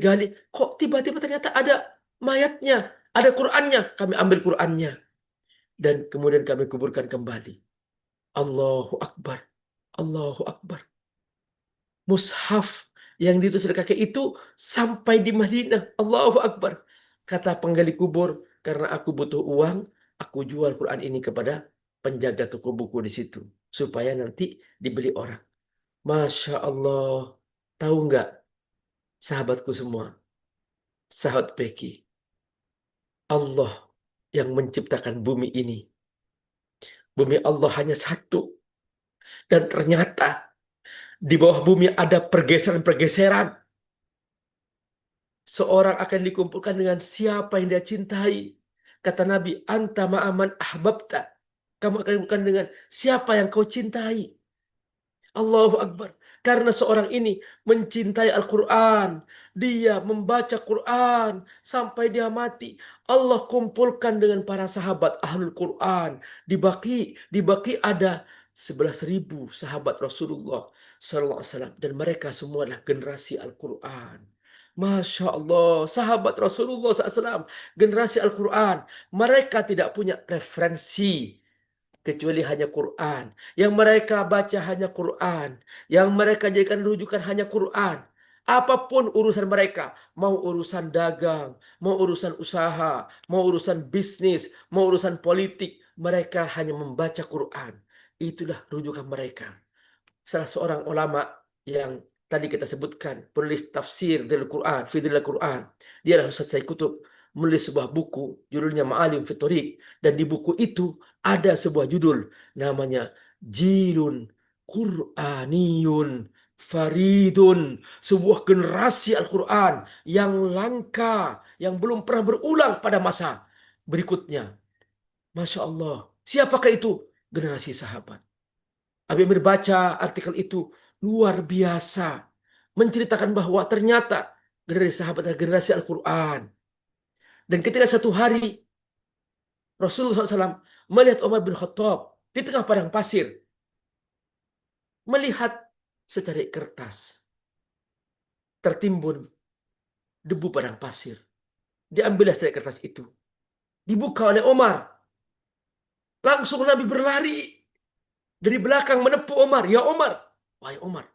gali, kok tiba-tiba ternyata ada mayatnya, ada Qurannya, kami ambil Qurannya. Dan kemudian kami kuburkan kembali. Allahu Akbar. Allahu Akbar. Mushaf yang ditulis oleh kakek itu sampai di Madinah. Allahu Akbar. Kata penggali kubur, karena aku butuh uang, aku jual Quran ini kepada penjaga toko buku di situ. Supaya nanti dibeli orang. Masya Allah. Tahu nggak, sahabatku semua, sahabat Peki, Allah yang menciptakan bumi ini. Bumi Allah hanya satu. Dan ternyata di bawah bumi ada pergeseran-pergeseran. Seorang akan dikumpulkan dengan siapa yang dia cintai. Kata Nabi, anta ma'aman ahbabta. Kamu akan dikumpulkan dengan siapa yang kau cintai. Allahu Akbar. Karena seorang ini mencintai Al-Quran. Dia membaca Quran sampai dia mati. Allah kumpulkan dengan para sahabat Ahlul Quran. Di Baqi ada 11.000 sahabat Rasulullah SAW, dan mereka semua adalah generasi Al-Quran. Masya Allah, sahabat Rasulullah SAW, generasi Al-Quran. Mereka tidak punya referensi kecuali hanya Quran. Yang mereka baca hanya Quran. Yang mereka jadikan rujukan hanya Quran. Apapun urusan mereka, mau urusan dagang, mau urusan usaha, mau urusan bisnis, mau urusan politik, mereka hanya membaca Quran. Itulah rujukan mereka. Salah seorang ulama yang tadi kita sebutkan, penulis tafsir Dhil Quran, Fidhil Quran, dia adalah Ustaz Said Qutb, menulis sebuah buku judulnya Ma'alim fi Thoriq, dan di buku itu ada sebuah judul namanya Jilun Qur'aniyun Faridun, sebuah generasi Al-Quran yang langka, yang belum pernah berulang pada masa berikutnya. Masya Allah. Siapakah itu? Generasi sahabat. Abi Amir baca artikel itu, luar biasa. Menceritakan bahwa ternyata generasi sahabat adalah generasi Al-Quran. Dan ketika satu hari Rasulullah SAW melihat Umar bin Khattab di tengah padang pasir, melihat secarik kertas tertimbun debu padang pasir. Diambillah secarik kertas itu, dibuka oleh Umar. Langsung Nabi berlari dari belakang menepuk Umar. Ya Umar, wahai Umar,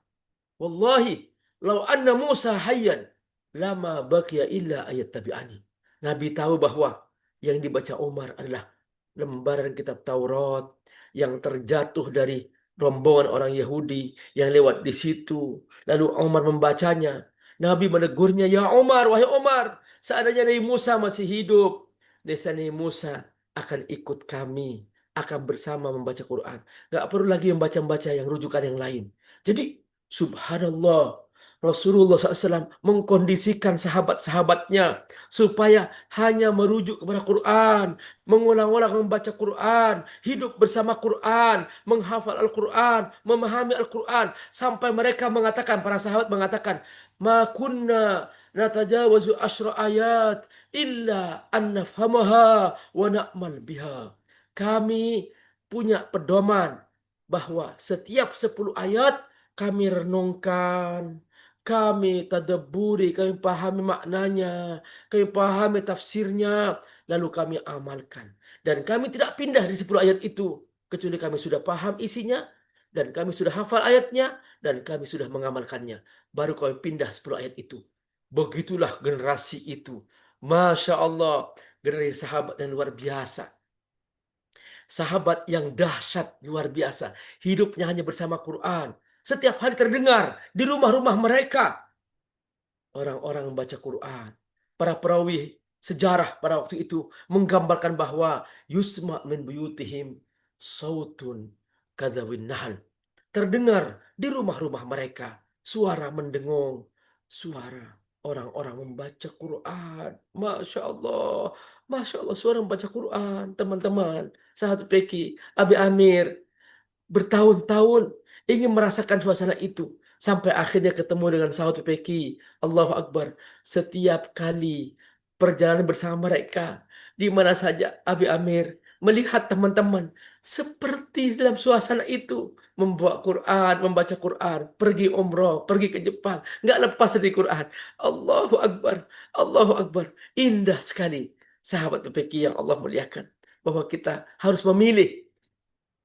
wallahi lau anna Musa hayyan lama baqiya illa ayat tabi'ani. Nabi tahu bahwa yang dibaca Umar adalah lembaran kitab Taurat yang terjatuh dari rombongan orang Yahudi yang lewat di situ. Lalu Umar membacanya. Nabi menegurnya, ya Umar, wahai Umar, seandainya Nabi Musa masih hidup, Nabi Musa akan ikut kami, akan bersama membaca Quran. Gak perlu lagi membaca-baca yang rujukan yang lain. Jadi, subhanallah, Rasulullah SAW mengkondisikan sahabat-sahabatnya supaya hanya merujuk kepada Quran, mengulang-ulang membaca Quran, hidup bersama Quran, menghafal Al-Quran, memahami Al-Quran, sampai mereka mengatakan, para sahabat mengatakan, ma kunna natajawazu asyra ayat illa an nafhamaha wa na'mal biha. Kami punya pedoman bahwa setiap 10 ayat kami renungkan, kami tadabburi, kami pahami maknanya, kami pahami tafsirnya, lalu kami amalkan. Dan kami tidak pindah di 10 ayat itu, kecuali kami sudah paham isinya, dan kami sudah hafal ayatnya, dan kami sudah mengamalkannya. Baru kami pindah 10 ayat itu. Begitulah generasi itu. Masya Allah, generasi sahabat yang luar biasa. Sahabat yang dahsyat, luar biasa. Hidupnya hanya bersama Quran. Setiap hari terdengar di rumah-rumah mereka orang-orang membaca Quran. Para perawi sejarah pada waktu itu menggambarkan bahwa yusma min buyutihim sautun kadawin nahl. Terdengar di rumah-rumah mereka suara mendengung, suara orang-orang membaca Quran. Masya Allah, Masya Allah, suara membaca Quran. Teman-teman, sahabat Peki, Abi Amir, bertahun-tahun ingin merasakan suasana itu. Sampai akhirnya ketemu dengan sahabat Peki. Allahu Akbar. Setiap kali perjalanan bersama mereka, di mana saja Abi Amir melihat teman-teman seperti dalam suasana itu. Membawa Quran, membaca Quran, pergi umroh, pergi ke Jepang, nggak lepas dari Quran. Allahu Akbar, Allahu Akbar. Indah sekali sahabat Peki yang Allah muliakan. Bahwa kita harus memilih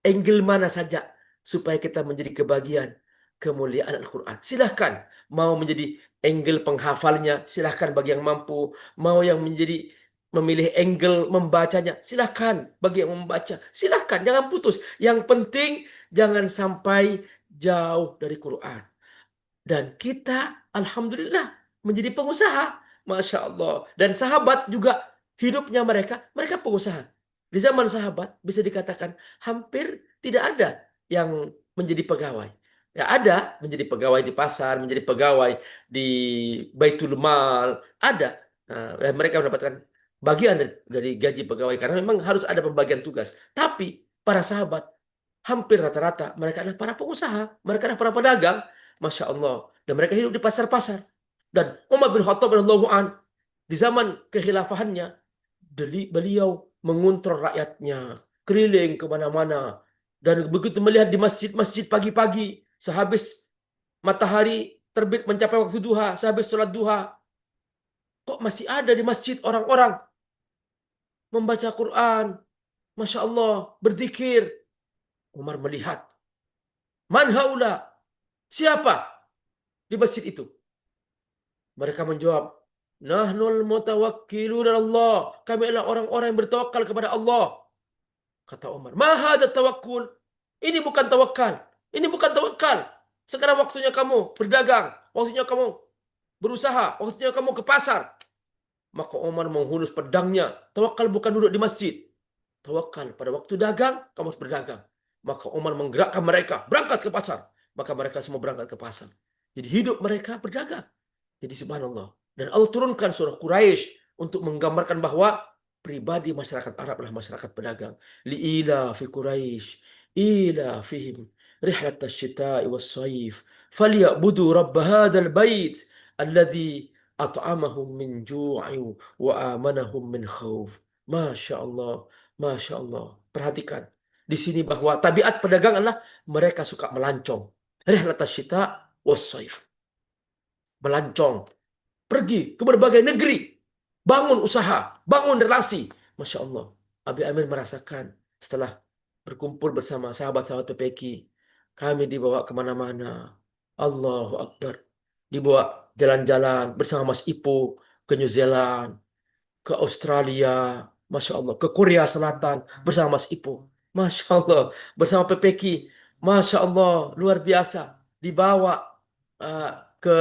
angle mana saja supaya kita menjadi kebagian kemuliaan Al-Quran. Silahkan mau menjadi angle penghafalnya, silahkan bagi yang mampu. Mau yang menjadi memilih angle membacanya, silahkan bagi yang membaca. Silahkan, jangan putus. Yang penting jangan sampai jauh dari Quran. Dan kita alhamdulillah menjadi pengusaha. Masya Allah. Dan sahabat juga hidupnya mereka pengusaha. Di zaman sahabat bisa dikatakan hampir tidak ada yang menjadi pegawai. Ya ada menjadi pegawai di pasar, menjadi pegawai di Baitul Mal, ada. Nah, dan mereka mendapatkan bagian dari gaji pegawai karena memang harus ada pembagian tugas. Tapi para sahabat hampir rata-rata mereka adalah para pengusaha, mereka adalah para pedagang, Masya Allah. Dan mereka hidup di pasar-pasar. Dan Umar bin Khattab radhiyallahu an di zaman kekhilafahannya, beliau mengontrol rakyatnya, keliling kemana-mana, Dan begitu melihat di masjid-masjid pagi-pagi, sehabis matahari terbit mencapai waktu duha, sehabis sholat duha, kok masih ada di masjid orang-orang membaca Quran, Masya Allah, berzikir. Umar melihat, man haula, siapa di masjid itu? Mereka menjawab, nahnul mutawakkilun Allah, kami adalah orang-orang yang bertawakal kepada Allah. Kata Umar, ma hadza tawakkul? Ini bukan tawakal. Ini bukan tawakal. Sekarang waktunya kamu berdagang, waktunya kamu berusaha, waktunya kamu ke pasar. Maka Umar menghunus pedangnya. Tawakal bukan duduk di masjid. Tawakal pada waktu dagang, kamu harus berdagang. Maka Umar menggerakkan mereka berangkat ke pasar. Maka mereka semua berangkat ke pasar. Jadi hidup mereka berdagang. Jadi subhanallah. Dan Allah turunkan surah Quraisy untuk menggambarkan bahwa pribadi masyarakat Arab adalah masyarakat pedagang. Li'ila fi Quraisy, ila fihim rihlat asy-syita'i was-sayf, falyabudu rabb hadzal bait alladzi at'amahum min ju'i wa amanahum min khauf. Masya Allah, Masya Allah. Perhatikan di sini bahwa tabiat pedagang adalah mereka suka melancong. Rihlat asy-syita' was-sayf. Melancong, pergi ke berbagai negeri, bangun usaha, bangun relasi. Masya Allah, Abi Amir merasakan setelah berkumpul bersama sahabat-sahabat PPQ, kami dibawa kemana-mana. Allahu Akbar. Dibawa jalan-jalan bersama Mas Ipo ke New Zealand, ke Australia, Masya Allah, ke Korea Selatan bersama Mas Ipo. Masya Allah, bersama PPQ. Masya Allah, luar biasa. Dibawa ke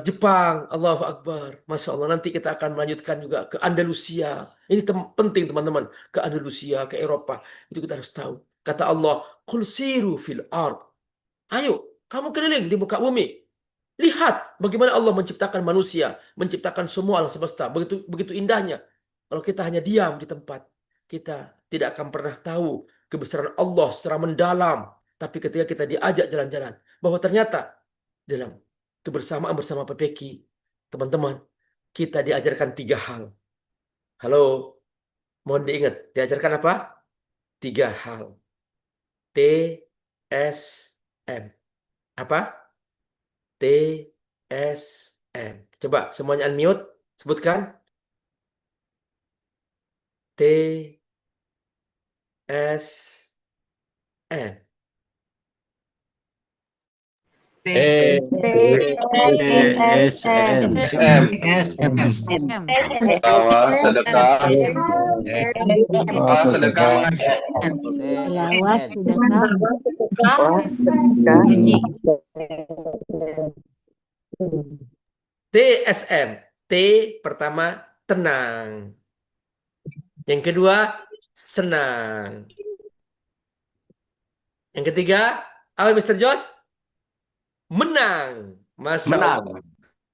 Jepang, Allahu Akbar, Masya Allah. Nanti kita akan melanjutkan juga ke Andalusia. Ini penting teman-teman, ke Andalusia, ke Eropa. Itu kita harus tahu. Kata Allah, qul siru fil ard. Ayo, kamu keliling di muka bumi. Lihat bagaimana Allah menciptakan manusia, menciptakan semua alam semesta. Begitu indahnya. Kalau kita hanya diam di tempat, kita tidak akan pernah tahu kebesaran Allah secara mendalam. Tapi ketika kita diajak jalan-jalan, bahwa ternyata dalam kebersamaan bersama PPQ, teman-teman, kita diajarkan 3 hal. Halo, mohon diingat, diajarkan apa? 3 hal. TSM. Apa? TSM. Coba semuanya unmute, sebutkan. TSM. Selawat, sedekah, Haji. TSM. T pertama tenang. Yang kedua senang. Yang ketiga apa Mr. Josh? Menang. Masya Allah.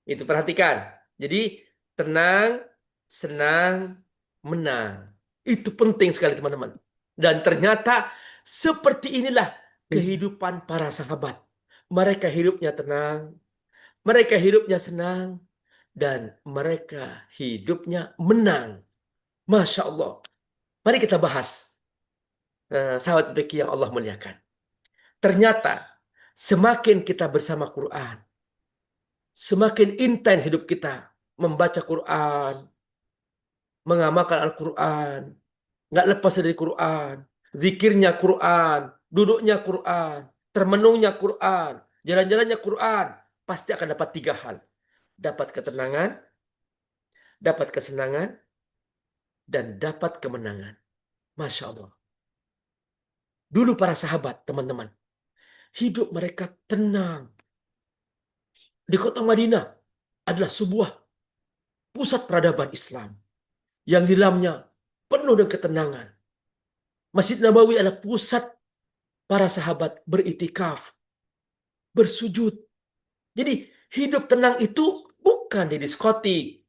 Itu perhatikan. Jadi tenang, senang, menang. Itu penting sekali teman-teman. Dan ternyata seperti inilah kehidupan para sahabat. Mereka hidupnya tenang, mereka hidupnya senang, dan mereka hidupnya menang. Masya Allah. Mari kita bahas sahabat PPQ yang Allah muliakan. Ternyata semakin kita bersama Quran, semakin intens hidup kita membaca Quran, mengamalkan Al-Quran, nggak lepas dari Quran, zikirnya Quran, duduknya Quran, termenungnya Quran, jalan-jalannya Quran, pasti akan dapat 3 hal. Dapat ketenangan, dapat kesenangan, dan dapat kemenangan. Masya Allah. Dulu para sahabat, teman-teman, hidup mereka tenang. Di kota Madinah adalah sebuah pusat peradaban Islam yang di dalamnya penuh dengan ketenangan. Masjid Nabawi adalah pusat para sahabat beriktikaf, bersujud. Jadi hidup tenang itu bukan di diskotik,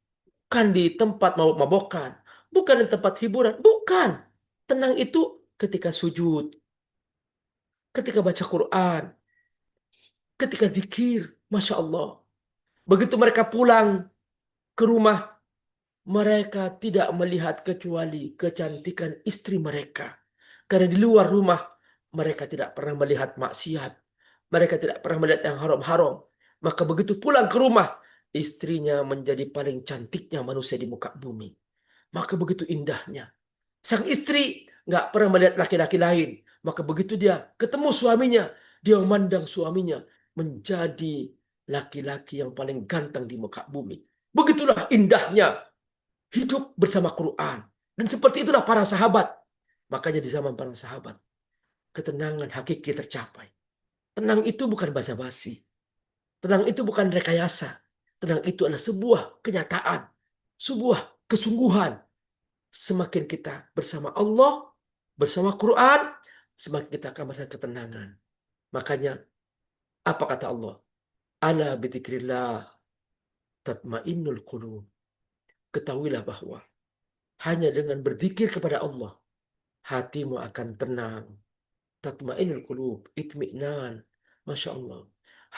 bukan di tempat mabok-mabokan, bukan di tempat hiburan, bukan. Tenang itu ketika sujud, ketika baca Quran, ketika zikir, Masya Allah. Begitu mereka pulang ke rumah, mereka tidak melihat kecuali kecantikan istri mereka. Karena di luar rumah mereka tidak pernah melihat maksiat, mereka tidak pernah melihat yang haram-haram. Maka begitu pulang ke rumah, istrinya menjadi paling cantiknya manusia di muka bumi. Maka begitu indahnya. Sang istri nggak pernah melihat laki-laki lain. Maka begitu dia ketemu suaminya, dia memandang suaminya menjadi laki-laki yang paling ganteng di muka bumi. Begitulah indahnya hidup bersama Quran. Dan seperti itulah para sahabat. Makanya di zaman para sahabat, ketenangan hakiki tercapai. Tenang itu bukan basa-basi. Tenang itu bukan rekayasa. Tenang itu adalah sebuah kenyataan. Sebuah kesungguhan. Semakin kita bersama Allah, bersama Quran, semakin kita akan merasakan ketenangan. Makanya, apa kata Allah? Ala bidzikrillah tatmainnul qulub. Ketahuilah bahwa hanya dengan berzikir kepada Allah, hatimu akan tenang. Tatmainnul qulub, itminan. Masya Allah.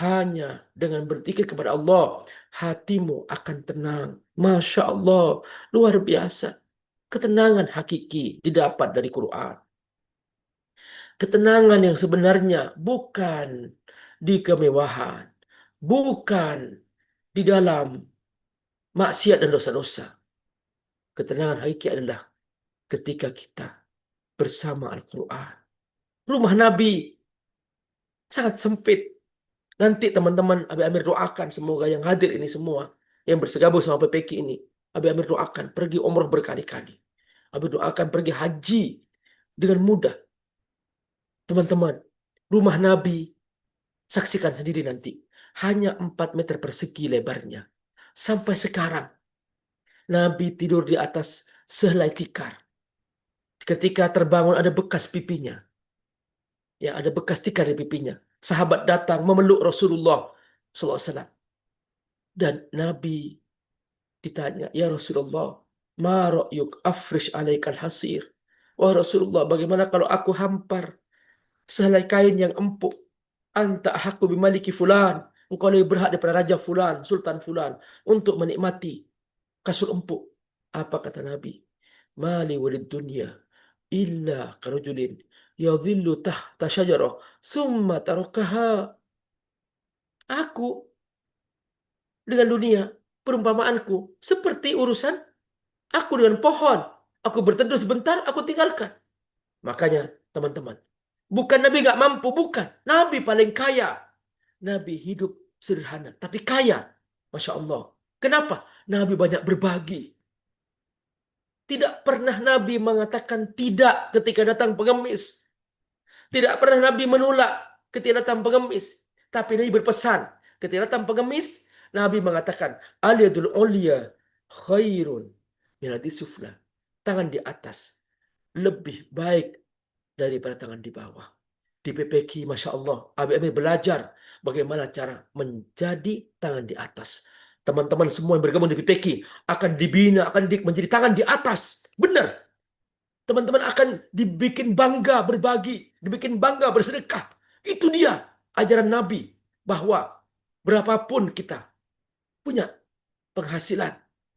Hanya dengan berzikir kepada Allah, hatimu akan tenang. Masya Allah. Luar biasa. Ketenangan hakiki didapat dari Quran. Ketenangan yang sebenarnya bukan di kemewahan. Bukan di dalam maksiat dan dosa-dosa. Ketenangan hakiki adalah ketika kita bersama Al-Quran. Rumah Nabi sangat sempit. Nanti teman-teman Abi Amir doakan semoga yang hadir ini semua, yang bergabung sama PPQ ini, Abi Amir doakan pergi umroh berkali-kali. Abi doakan pergi haji dengan mudah. Teman-teman, rumah Nabi, saksikan sendiri nanti. Hanya 4 meter persegi lebarnya. Sampai sekarang, Nabi tidur di atas sehelai tikar. Ketika terbangun ada bekas pipinya. Ya, ada bekas tikar di pipinya. Sahabat datang memeluk Rasulullah SAW. Dan Nabi ditanya, ya Rasulullah, ma ra'yuk afrish alaikal hasir. Wah Rasulullah, bagaimana kalau aku hampar sehelai kain yang empuk? Anta ahqqu bimaliki fulan. Engkau lebih berhak daripada Raja Fulan, Sultan Fulan, untuk menikmati kasur empuk. Apa kata Nabi? Mali walid dunya illa karujulin yadhillu tahta syajarah summa tarakaha. Aku dengan dunia, perumpamaanku seperti urusan aku dengan pohon. Aku berteduh sebentar, aku tinggalkan. Makanya teman-teman, bukan Nabi gak mampu, bukan. Nabi paling kaya. Nabi hidup sederhana, tapi kaya. Masya Allah. Kenapa? Nabi banyak berbagi. Tidak pernah Nabi mengatakan tidak ketika datang pengemis. Tidak pernah Nabi menolak ketika datang pengemis. Tapi Nabi berpesan, ketika datang pengemis, Nabi mengatakan, al-yadul ulya khairun minadis sufla. Tangan di atas lebih baik daripada tangan di bawah. Di PPQ, Masya Allah, Abi belajar bagaimana cara menjadi tangan di atas. Teman-teman semua yang bergabung di PPQ akan dibina, akan menjadi tangan di atas. Benar. Teman-teman akan dibikin bangga berbagi, dibikin bangga bersedekah. Itu dia ajaran Nabi, bahwa berapapun kita punya penghasilan,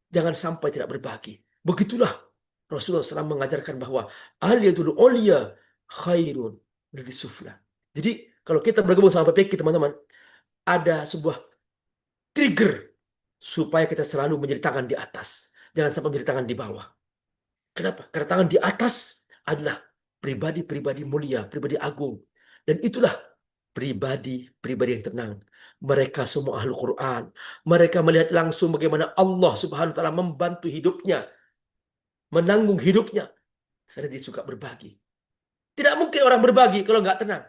jangan sampai tidak berbagi. Begitulah Rasulullah SAW mengajarkan bahwa al-yadul ulya khairun dari sufla. Jadi kalau kita bergabung sama PPQ, teman-teman, ada sebuah trigger supaya kita selalu menjadi tangan di atas. Jangan sampai menjadi tangan di bawah. Kenapa? Karena tangan di atas adalah pribadi-pribadi mulia, pribadi agung. Dan itulah pribadi-pribadi yang tenang. Mereka semua ahlu Quran. Mereka melihat langsung bagaimana Allah Subhanahu wa taala membantu hidupnya, menanggung hidupnya, karena dia suka berbagi. Tidak mungkin orang berbagi kalau nggak tenang.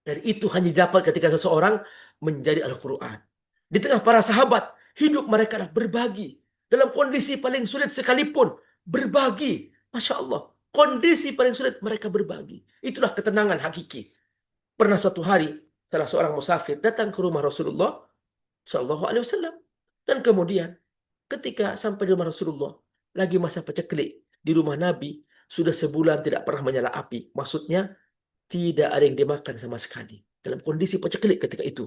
Dan itu hanya didapat ketika seseorang menjadi Al-Quran. Di tengah para sahabat, hidup mereka adalah berbagi. Dalam kondisi paling sulit sekalipun, berbagi. Masya Allah. Kondisi paling sulit, mereka berbagi. Itulah ketenangan hakiki. Pernah suatu hari, salah seorang musafir datang ke rumah Rasulullah SAW. Dan kemudian, ketika sampai di rumah Rasulullah, lagi masa paceklik di rumah Nabi, sudah sebulan tidak pernah menyala api. Maksudnya, tidak ada yang dimakan sama sekali. Dalam kondisi paceklik ketika itu.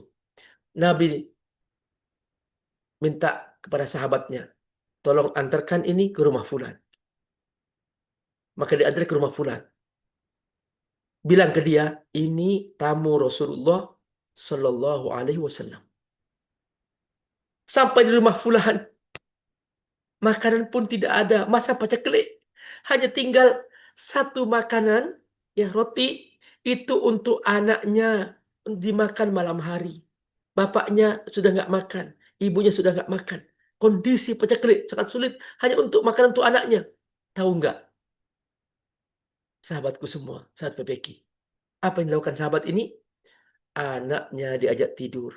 Nabi minta kepada sahabatnya, tolong antarkan ini ke rumah fulan. Maka diantar ke rumah fulan. bilang ke dia, ini tamu Rasulullah Shallallahu Alaihi Wasallam. Sampai di rumah Fulahan, makanan pun tidak ada, masa paceklik. Hanya tinggal satu makanan, ya roti, itu untuk anaknya dimakan malam hari. Bapaknya sudah nggak makan, ibunya sudah nggak makan. Kondisi paceklik sangat sulit, hanya untuk makanan untuk anaknya. Tahu nggak, sahabatku semua, sahabat PPK, apa yang dilakukan sahabat ini? Anaknya diajak tidur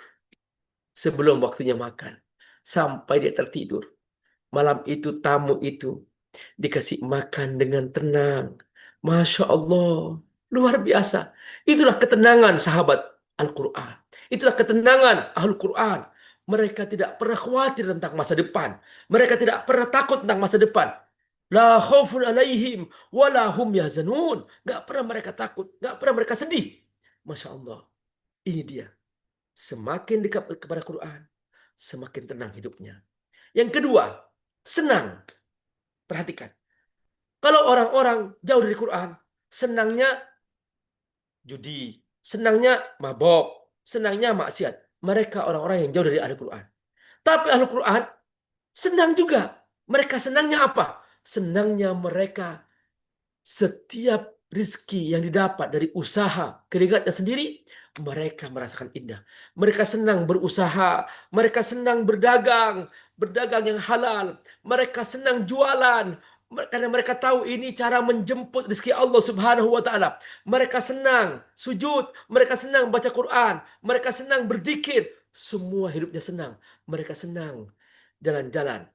sebelum waktunya makan, sampai dia tertidur. Malam itu tamu itu dikasih makan dengan tenang. Masya Allah, luar biasa. Itulah ketenangan sahabat Al-Quran. Itulah ketenangan Ahlul Quran. Mereka tidak pernah khawatir tentang masa depan. Mereka tidak pernah takut tentang masa depan. La khaufun alaihim wala hum yahzanun. Gak pernah mereka takut, gak pernah mereka sedih. Masya Allah. Ini dia. Semakin dekat kepada Quran, semakin tenang hidupnya. Yang kedua, senang. Perhatikan. Kalau orang-orang jauh dari Quran, senangnya judi, senangnya mabok, senangnya maksiat. Mereka orang-orang yang jauh dari Al-Quran. Tapi Al-Quran senang juga. Mereka senangnya apa? Senangnya mereka setiap rizki yang didapat dari usaha keringatnya sendiri, mereka merasakan indah. Mereka senang berusaha, mereka senang berdagang yang halal, mereka senang jualan, karena mereka tahu ini cara menjemput rezeki Allah Subhanahu wa taala. Mereka senang sujud, mereka senang baca Quran, mereka senang berzikir, semua hidupnya senang. Mereka senang jalan-jalan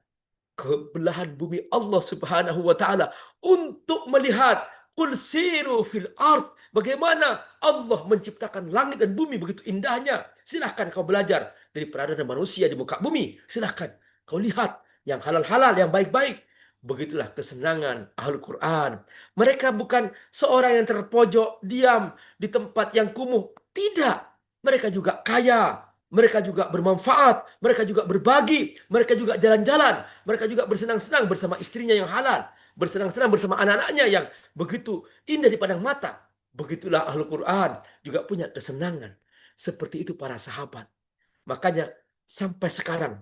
ke belahan bumi Allah Subhanahu wa taala untuk melihat qul siru fil ard, bagaimana Allah menciptakan langit dan bumi begitu indahnya. Silahkan kau belajar dari peradaban manusia di muka bumi. Silahkan kau lihat yang halal-halal, yang baik-baik. Begitulah kesenangan Ahlul Quran. Mereka bukan seorang yang terpojok diam di tempat yang kumuh. Tidak. Mereka juga kaya. Mereka juga bermanfaat, mereka juga berbagi, mereka juga jalan-jalan, mereka juga bersenang-senang bersama istrinya yang halal, bersenang-senang bersama anak-anaknya yang begitu indah dipandang mata. Begitulah Ahlul Quran juga punya kesenangan. Seperti itu para sahabat. Makanya sampai sekarang,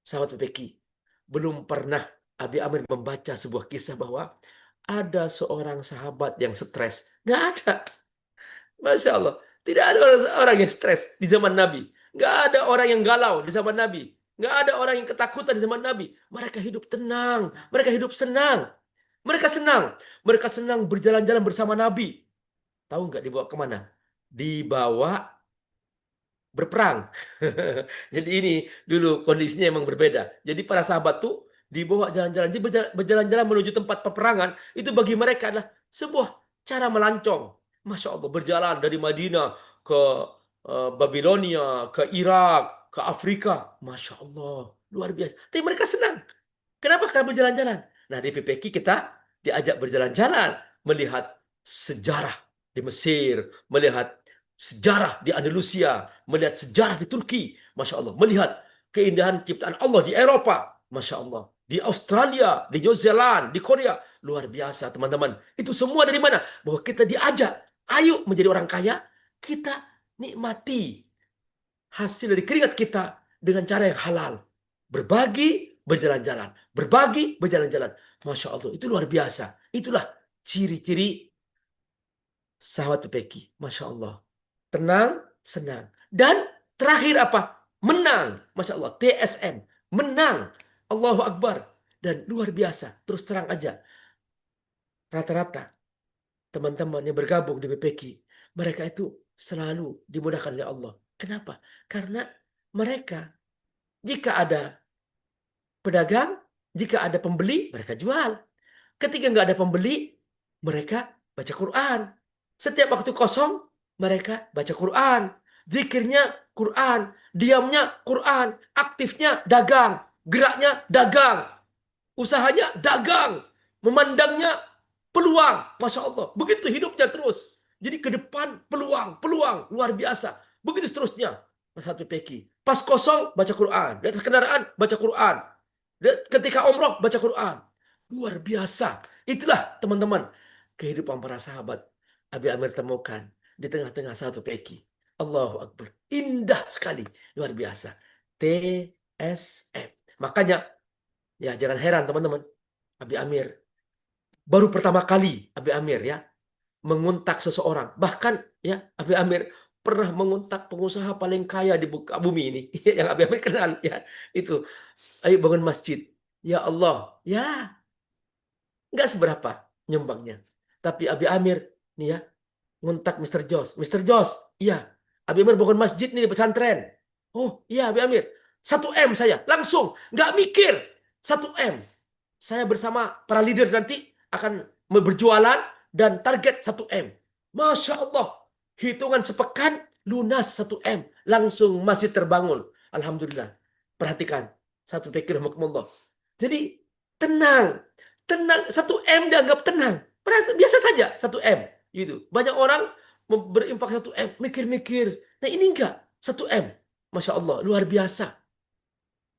sahabat PPK, belum pernah Abi Amir membaca sebuah kisah bahwa ada seorang sahabat yang stres. Nggak ada. Masya Allah. Tidak ada orang yang stres di zaman Nabi. Nggak ada orang yang galau di zaman Nabi. Nggak ada orang yang ketakutan di zaman Nabi. Mereka hidup tenang. Mereka hidup senang. Mereka senang. Mereka senang berjalan-jalan bersama Nabi. Tahu nggak dibawa kemana? Dibawa berperang. Jadi ini dulu kondisinya emang berbeda. Jadi para sahabat tuh dibawa jalan-jalan. Jadi berjalan-jalan menuju tempat peperangan. Itu bagi mereka adalah sebuah cara melancong. Masya Allah, berjalan dari Madinah ke Babilonia, ke Irak, ke Afrika. Masya Allah, luar biasa. Tapi mereka senang. Kenapa? Karena berjalan-jalan. Nah, di PPK kita diajak berjalan-jalan, melihat sejarah di Mesir, melihat sejarah di Andalusia, melihat sejarah di Turki. Masya Allah, melihat keindahan ciptaan Allah di Eropa. Masya Allah. Di Australia, di New Zealand, di Korea. Luar biasa, teman-teman. Itu semua dari mana? Bahwa kita diajak. Ayo menjadi orang kaya, kita nikmati hasil dari keringat kita dengan cara yang halal. Berbagi, berjalan-jalan. Berbagi, berjalan-jalan. Masya Allah, itu luar biasa. Itulah ciri-ciri sahabat PPK. Masya Allah. Tenang, senang. Dan terakhir apa? Menang. Masya Allah, TSM. Menang. Allahu Akbar. Dan luar biasa. Terus terang aja. Rata-rata teman-teman yang bergabung di PPK, mereka itu selalu dimudahkan oleh Allah. Kenapa? Karena mereka, jika ada pedagang, jika ada pembeli, mereka jual. Ketika nggak ada pembeli, mereka baca Quran. Setiap waktu kosong, mereka baca Quran. Zikirnya Quran, diamnya Quran, aktifnya dagang, geraknya dagang, usahanya dagang, memandangnya peluang. Masya Allah. Begitu hidupnya terus. Jadi ke depan peluang. Luar biasa. Begitu seterusnya. Satu PPK. Pas kosong, baca Quran. Di atas kendaraan, baca Quran. Ketika umroh, baca Quran. Luar biasa. Itulah teman-teman kehidupan para sahabat Abi Amir temukan di tengah-tengah satu peki. Allahu Akbar. Indah sekali. Luar biasa. TSM. Makanya, ya jangan heran teman-teman. Abi Amir. Baru pertama kali Abi Amir ya menguntak seseorang. Bahkan ya Abi Amir pernah menguntak pengusaha paling kaya di muka bumi ini. Yang Abi Amir kenal ya. Itu. Ayo bangun masjid. Ya Allah. Ya. Nggak seberapa nyumbangnya. Tapi Abi Amir nih ya nguntak Mr. Jos. Mr. Jos. Iya. Abi Amir bangun masjid nih di pesantren. Oh iya Abi Amir. 1M saya. Langsung. Nggak mikir. 1M. Saya bersama para leader nanti akan berjualan dan target 1M. Masya Allah. Hitungan sepekan lunas 1M. Langsung masih terbangun. Alhamdulillah. Perhatikan. Satu pikir rahmatullah. Jadi tenang. Tenang. 1M dianggap tenang. Biasa saja 1M. Gitu. Banyak orang berinfak 1M. Mikir-mikir. Nah ini enggak. 1M. Masya Allah. Luar biasa.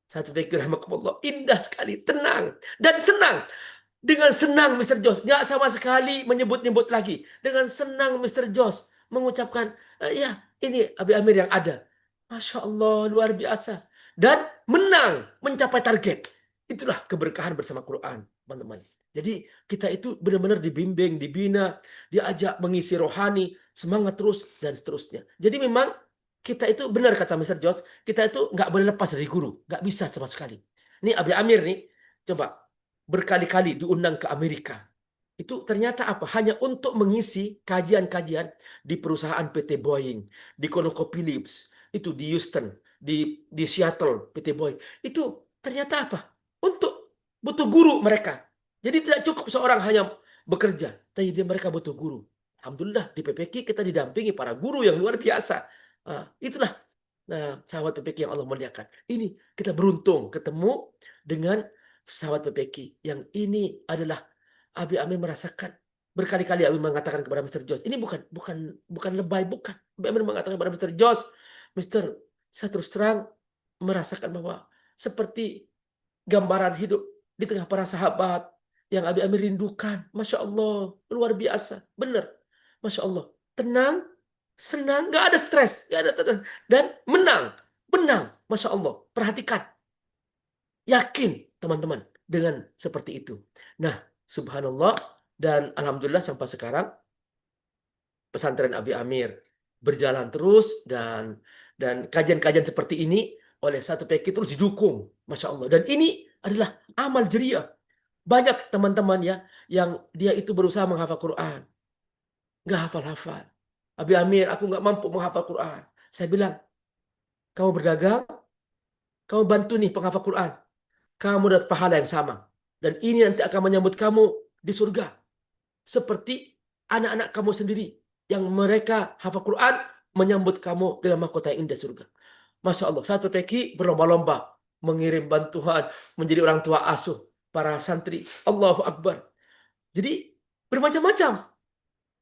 Satu pikir rahmatullah. Indah sekali. Tenang. Dan senang. Dengan senang Mr. Jos, nggak sama sekali menyebut-nyebut lagi. Dengan senang Mr. Jos mengucapkan, ya ini Abi Amir yang ada. Masya Allah, luar biasa. Dan menang, mencapai target. Itulah keberkahan bersama Quran, teman-teman. Jadi kita itu benar-benar dibimbing, dibina, diajak mengisi rohani, semangat terus, dan seterusnya. Jadi memang kita itu, benar kata Mr. Jos, kita itu nggak boleh lepas dari guru. Nggak bisa sama sekali. Ini Abi Amir nih, coba. Berkali-kali diundang ke Amerika. Itu ternyata apa? Hanya untuk mengisi kajian-kajian di perusahaan PT Boeing, di ConocoPhillips, itu di Houston, di Seattle PT Boeing. Itu ternyata apa? Untuk butuh guru mereka. Jadi tidak cukup seorang hanya bekerja, tapi mereka butuh guru. Alhamdulillah di PPQ kita didampingi para guru yang luar biasa. Itulah sahabat PPQ yang Allah muliakan. Ini kita beruntung ketemu dengan sahabat PPQ yang ini adalah Abi Amir merasakan berkali-kali. Abi mengatakan kepada Mr. Jos, ini bukan lebay, bukan. Abi Amir mengatakan kepada Mr. Jos, Mr. saya terus terang merasakan bahwa seperti gambaran hidup di tengah para sahabat yang Abi Amir rindukan. Masya Allah, luar biasa, benar. Masya Allah, tenang, senang, nggak ada stres, nggak ada tenang, dan menang. Masya Allah, perhatikan. Yakin teman-teman dengan seperti itu. Nah, subhanallah, dan alhamdulillah sampai sekarang pesantren Abi Amir berjalan terus, dan kajian-kajian seperti ini oleh satu PK terus didukung, Masya Allah. Dan ini adalah amal jariah. Banyak teman-teman ya yang dia itu berusaha menghafal Quran, nggak hafal-hafal. Abi Amir, aku nggak mampu menghafal Quran. Saya bilang, kamu berdagang, kamu bantu nih penghafal Quran. Kamu dapat pahala yang sama. Dan ini nanti akan menyambut kamu di surga. Seperti anak-anak kamu sendiri. Yang mereka hafal Quran, menyambut kamu dengan mahkota yang indah surga. Masya Allah, satu PK berlomba-lomba mengirim bantuan menjadi orang tua asuh para santri. Allahu Akbar. Jadi bermacam-macam.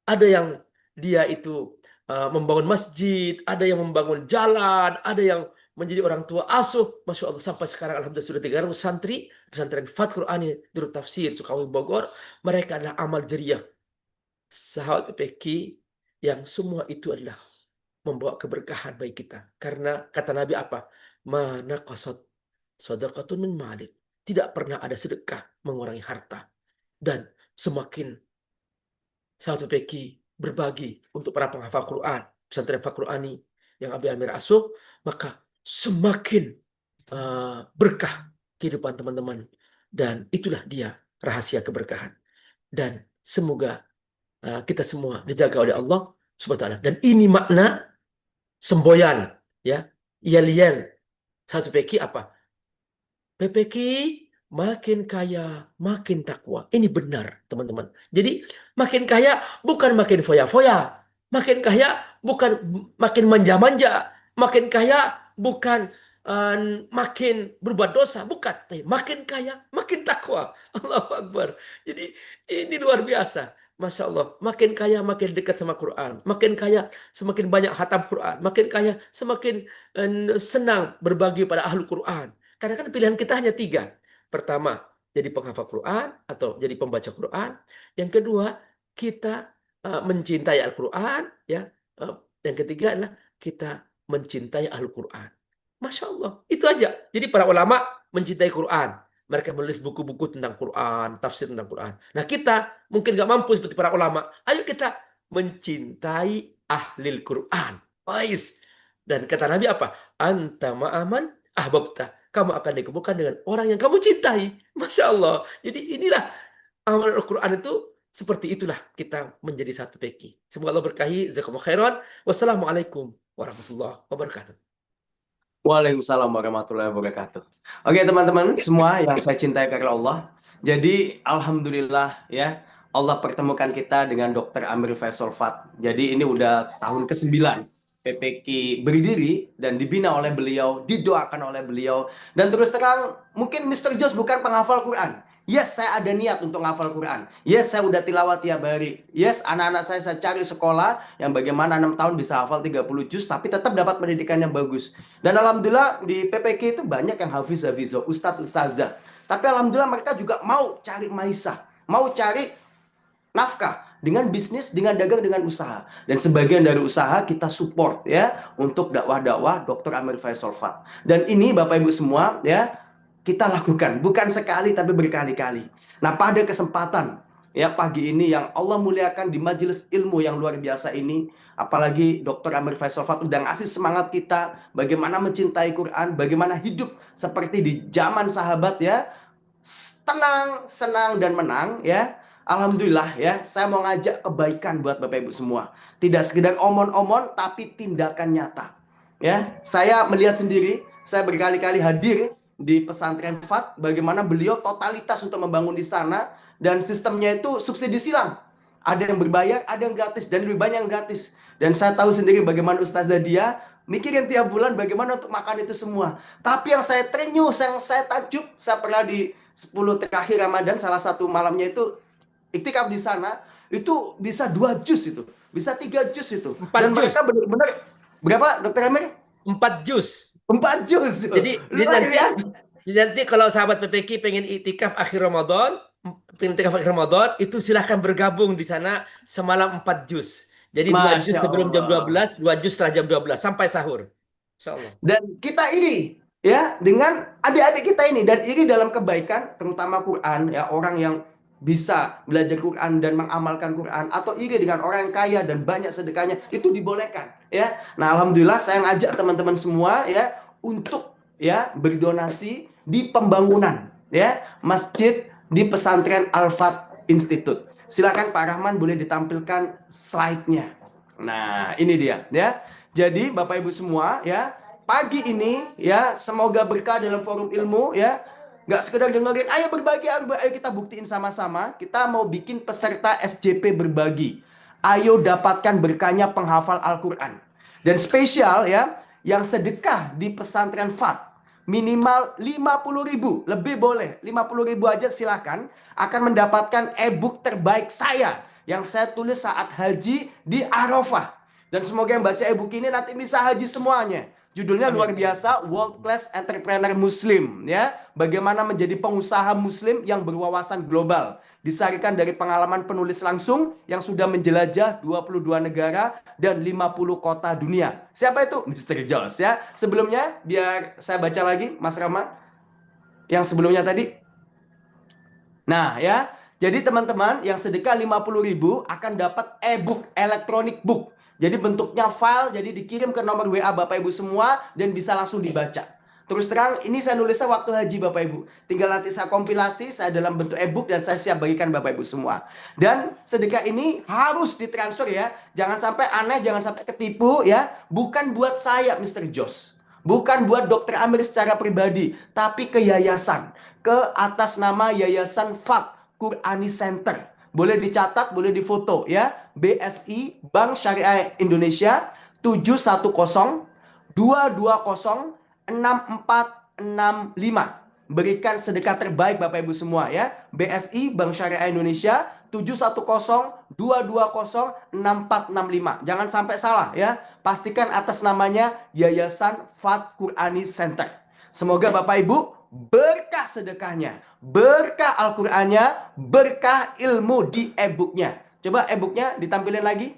Ada yang dia itu membangun masjid, ada yang membangun jalan, ada yang menjadi orang tua asuh. Masya Allah, sampai sekarang alhamdulillah sudah 300 santri pesantren Fath Qur'ani Darut Tafsir Sukawati Bogor. Mereka adalah amal jariah sahabat PPQ yang semua itu adalah membawa keberkahan bagi kita. Karena kata Nabi apa? Mana qasad shadaqatun min malik. Tidak pernah ada sedekah mengurangi harta. Dan semakin sahabat PPQ berbagi untuk para penghafal Quran, pesantren Fath Qur'ani yang Abi Amir asuh, maka semakin berkah kehidupan teman-teman. Dan itulah dia rahasia keberkahan. Dan semoga kita semua dijaga oleh Allah Subhanahu wa taala. Dan ini makna semboyan ya, yel-yel satu PPQ apa? PPQ makin kaya, makin takwa. Ini benar, teman-teman. Jadi makin kaya bukan makin foya-foya. Makin kaya bukan makin manja-manja. Makin kaya bukan makin berbuat dosa, bukan. Tapi makin kaya, makin takwa. Allahu Akbar. Jadi ini luar biasa. Masya Allah. Makin kaya, makin dekat sama Quran. Makin kaya, semakin banyak khatam Quran. Makin kaya, semakin senang berbagi pada ahlu Quran. Karena kan pilihan kita hanya 3. Pertama, jadi penghafal Quran atau jadi pembaca Quran. Yang kedua, kita mencintai Al-Quran, ya. Yang ketiga adalah kita mencintai Al-Quran. Masya Allah, itu aja. Jadi para ulama mencintai Quran. Mereka menulis buku-buku tentang Quran, tafsir tentang Quran. Nah kita mungkin nggak mampu seperti para ulama. Ayo kita mencintai ahlil Quran. Ais. Dan kata Nabi apa? Anta ma'aman ahbabta. Kamu akan dikumpulkan dengan orang yang kamu cintai. Masya Allah. Jadi inilah amal Al-Quran itu. Seperti itulah kita menjadi satu peki. Semoga Allah berkahi. Jazakumullah khairan. Wassalamualaikum warahmatullahi wabarakatuh. Waalaikumsalam warahmatullahi wabarakatuh. Oke teman-teman semua yang saya cintai karena Allah. Jadi alhamdulillah ya Allah pertemukan kita dengan Dr. Amir Faisal Fat. Jadi ini udah tahun ke-9 PPQ berdiri dan dibina oleh beliau, didoakan oleh beliau. Dan terus terang mungkin Mr. Jos bukan penghafal Quran. Yes, saya ada niat untuk menghafal Quran. Yes, saya udah tilawat tiap hari. Yes, anak-anak saya cari sekolah yang bagaimana 6 tahun bisa hafal 30 juz, tapi tetap dapat pendidikan yang bagus. Dan alhamdulillah di PPQ itu banyak yang hafiz-hafizo, ustadz-ustazah. Tapi alhamdulillah mereka juga mau cari maisah, mau cari nafkah dengan bisnis, dengan dagang, dengan usaha. Dan sebagian dari usaha kita support ya untuk dakwah-dakwah Dr. Amir Faisal Fat. Dan ini Bapak Ibu semua ya kita lakukan bukan sekali tapi berkali-kali. Nah, pada kesempatan ya pagi ini yang Allah muliakan di majelis ilmu yang luar biasa ini, apalagi Dr. Amir Faisal Fat udah ngasih semangat kita bagaimana mencintai Quran, bagaimana hidup seperti di zaman sahabat ya, tenang, senang dan menang ya. Alhamdulillah ya, saya mau ngajak kebaikan buat Bapak Ibu semua. Tidak sekedar omon-omon tapi tindakan nyata. Ya, saya melihat sendiri, saya berkali-kali hadir di pesantren Fat, bagaimana beliau totalitas untuk membangun di sana dan sistemnya itu subsidi silang. Ada yang berbayar, ada yang gratis dan lebih banyak yang gratis. Dan saya tahu sendiri bagaimana Ustazah dia mikirin tiap bulan bagaimana untuk makan itu semua. Tapi yang saya terenyuh, yang saya takjub, saya pernah di 10 terakhir Ramadan salah satu malamnya itu iktikaf di sana, itu bisa 2 juz itu, bisa 3 juz itu. Dan mereka benar-benar berapa Dokter Amir? 4 juz. 4 juz. Jadi nanti kalau sahabat PPQ pengen iktikaf akhir Ramadan, itu silahkan bergabung di sana semalam 4 juz. Jadi 2 juz sebelum jam 12, 2 juz setelah jam 12 sampai sahur. Insyaallah. Dan kita iri ya dengan adik-adik kita ini dan iri dalam kebaikan terutama Quran ya, orang yang bisa belajar Quran dan mengamalkan Quran, atau iri dengan orang yang kaya dan banyak sedekahnya, itu dibolehkan ya. Nah, alhamdulillah saya ngajak teman-teman semua ya untuk ya berdonasi di pembangunan ya masjid di pesantren Al-Fat Institute. Silakan Pak Rahman boleh ditampilkan slide-nya. Nah, ini dia ya. Jadi Bapak Ibu semua ya, pagi ini ya semoga berkah dalam forum ilmu ya. Nggak sekedar dengerin, ayo berbagi, ayo kita buktiin sama-sama. Kita mau bikin peserta SJP berbagi. Ayo dapatkan berkahnya penghafal Al-Quran. Dan spesial ya, yang sedekah di pesantren Fat, minimal 50.000, lebih boleh. 50.000 aja silakan, akan mendapatkan e-book terbaik saya, yang saya tulis saat haji di Arafah. Dan semoga yang baca e-book ini nanti bisa haji semuanya. Judulnya luar biasa, World Class Entrepreneur Muslim ya. Bagaimana menjadi pengusaha muslim yang berwawasan global. Disarikan dari pengalaman penulis langsung yang sudah menjelajah 22 negara dan 50 kota dunia. Siapa itu? Mr. Jos ya. Sebelumnya biar saya baca lagi Mas Rama yang sebelumnya tadi. Nah ya, jadi teman-teman yang sedekah 50.000 akan dapat e-book, electronic book. Jadi bentuknya file, jadi dikirim ke nomor WA Bapak Ibu semua dan bisa langsung dibaca. Terus terang, ini saya nulisnya waktu haji Bapak Ibu. Tinggal nanti saya kompilasi, saya dalam bentuk e-book dan saya siap bagikan Bapak Ibu semua. Dan sedekah ini harus ditransfer ya. Jangan sampai aneh, jangan sampai ketipu ya. Bukan buat saya Mr. Jos. Bukan buat Dr. Amir secara pribadi. Tapi ke yayasan. Ke atas nama Yayasan Fat Qurani Center. Boleh dicatat, boleh difoto ya. BSI Bank Syariah Indonesia 710 220 6465. Berikan sedekah terbaik Bapak Ibu semua ya. BSI Bank Syariah Indonesia 710 220 6465. Jangan sampai salah ya. Pastikan atas namanya Yayasan Fat Qurani Center. Semoga Bapak Ibu berkah sedekahnya, berkah Al-Qur'annya, berkah ilmu di e-booknya. Coba e-booknya ditampilin lagi.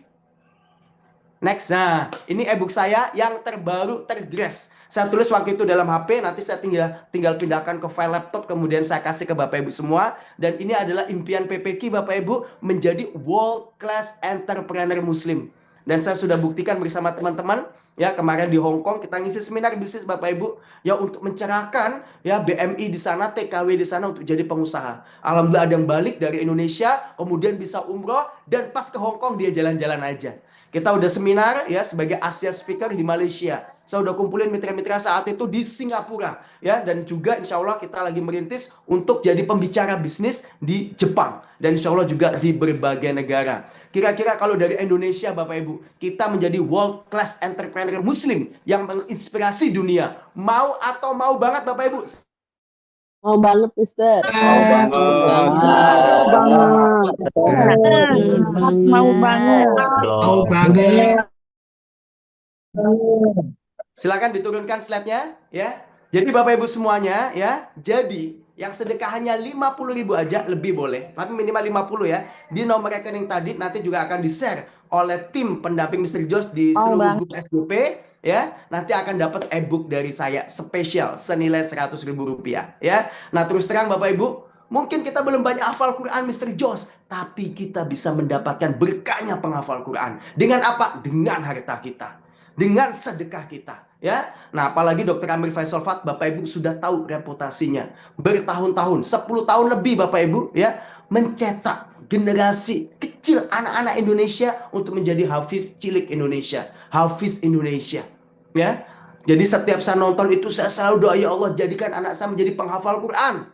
Next. Nah, ini e-book saya yang terbaru, tergres. Saya tulis waktu itu dalam HP, nanti saya tinggal pindahkan ke file laptop, kemudian saya kasih ke Bapak Ibu semua. Dan ini adalah impian PPQ Bapak Ibu menjadi world class entrepreneur Muslim. Dan saya sudah buktikan bersama teman-teman, ya kemarin di Hong Kong kita ngisi seminar bisnis Bapak Ibu, ya untuk mencerahkan ya BMI di sana, TKW di sana untuk jadi pengusaha. Alhamdulillah ada yang balik dari Indonesia, kemudian bisa umroh, dan pas ke Hong Kong dia jalan-jalan aja. Kita udah seminar ya sebagai Asia Speaker di Malaysia. Saya udah kumpulin mitra-mitra saat itu di Singapura ya, dan juga insya Allah kita lagi merintis untuk jadi pembicara bisnis di Jepang dan insya Allah juga di berbagai negara. Kira-kira kalau dari Indonesia Bapak Ibu, kita menjadi world class entrepreneur Muslim yang menginspirasi dunia. Mau atau mau banget Bapak Ibu? Mau banget, Mister. Mau banget. Mau banget. Mau banget. Silakan diturunkan slide-nya ya. Jadi Bapak Ibu semuanya ya, jadi yang sedekahnya 50.000 aja lebih boleh, tapi minimal 50 ya. Di nomor rekening tadi nanti juga akan di-share oleh tim pendamping Mr. Jos di seluruh grup SDP ya. Nanti akan dapat e-book dari saya spesial senilai Rp100.000 ya. Nah, terus terang Bapak Ibu, mungkin kita belum banyak hafal Quran Mr. Jos, tapi kita bisa mendapatkan berkahnya penghafal Quran. Dengan apa? Dengan harta kita, dengan sedekah kita ya. Nah, apalagi Dr. Amir Faisal Fat, Bapak Ibu sudah tahu reputasinya bertahun-tahun, 10 tahun lebih Bapak Ibu ya, mencetak generasi kecil anak-anak Indonesia untuk menjadi hafiz cilik Indonesia, hafiz Indonesia ya. Jadi setiap saya nonton itu saya selalu doa, ya Allah jadikan anak saya menjadi penghafal Quran.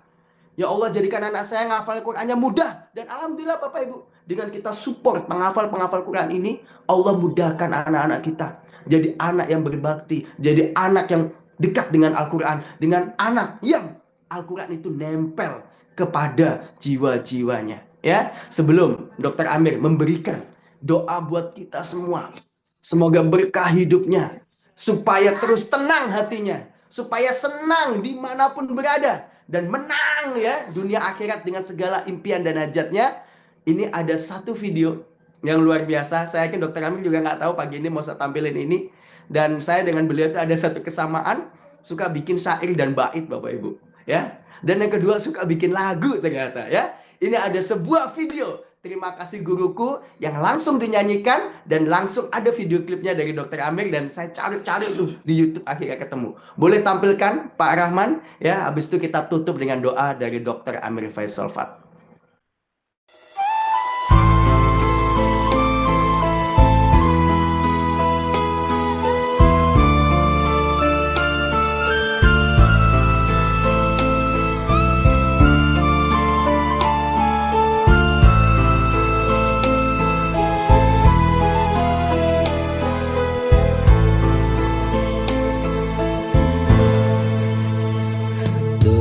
Ya Allah jadikan anak saya menghafal Qurannya mudah. Dan alhamdulillah Bapak Ibu, dengan kita support penghafal Quran ini, Allah mudahkan anak-anak kita jadi anak yang berbakti, jadi anak yang dekat dengan Al-Quran, dengan anak yang Al-Quran itu nempel kepada jiwa-jiwanya ya. Sebelum Dr. Amir memberikan doa buat kita semua, semoga berkah hidupnya, supaya terus tenang hatinya, supaya senang dimanapun berada, dan menang ya dunia akhirat dengan segala impian dan hajatnya. Ini ada satu video yang luar biasa. Saya yakin Dr. Amir juga nggak tahu pagi ini mau saya tampilin ini. Dan saya dengan beliau itu ada satu kesamaan, suka bikin syair dan bait Bapak Ibu ya. Dan yang kedua suka bikin lagu ternyata ya. Ini ada sebuah video Terima Kasih Guruku yang langsung dinyanyikan, dan langsung ada video klipnya dari Dr. Amir, dan saya cari-cari tuh di YouTube akhirnya ketemu. Boleh tampilkan Pak Rahman ya. Habis itu kita tutup dengan doa dari Dr. Amir Faisal Fat.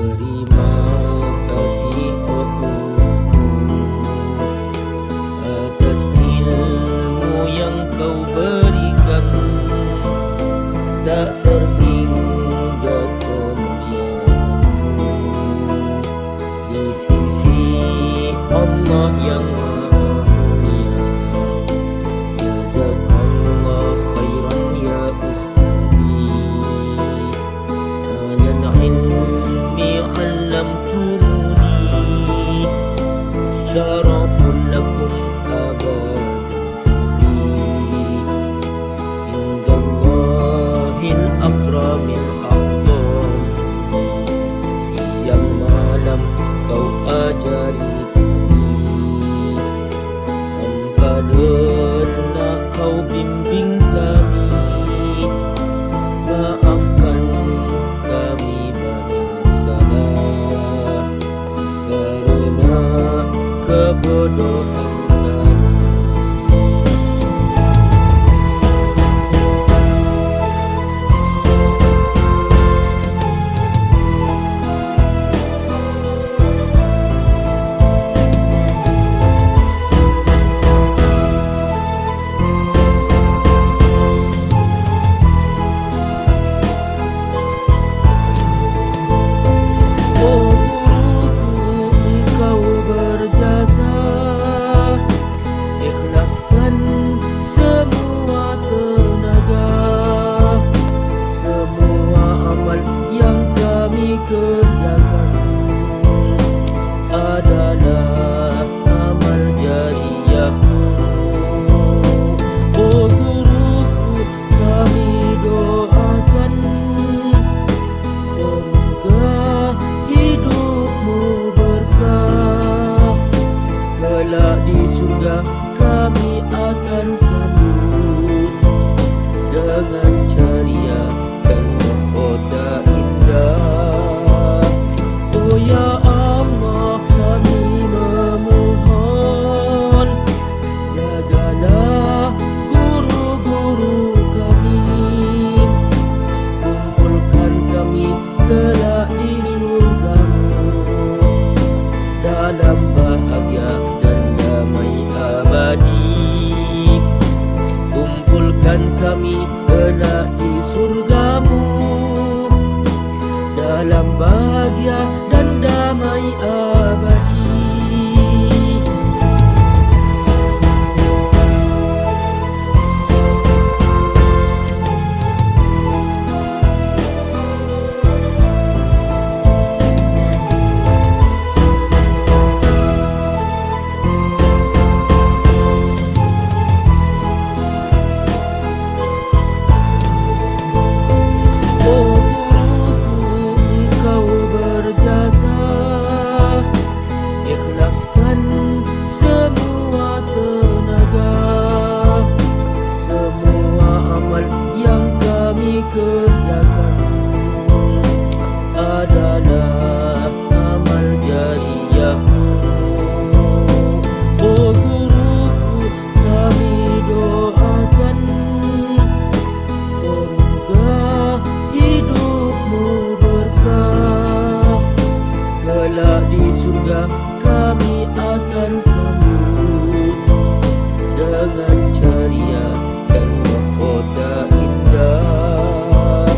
Terima kasih oh kami kelak di surgamu, dalam bahagia dan damai abadi. Ikhlaskan semua tenaga, semua amal yang kami kerjakan adalah amal jariyahmu. Oh guruku, kami doakan semoga hidupmu berkah, kelak di surga kami akan sambut dengan ceria dan mahkota indah.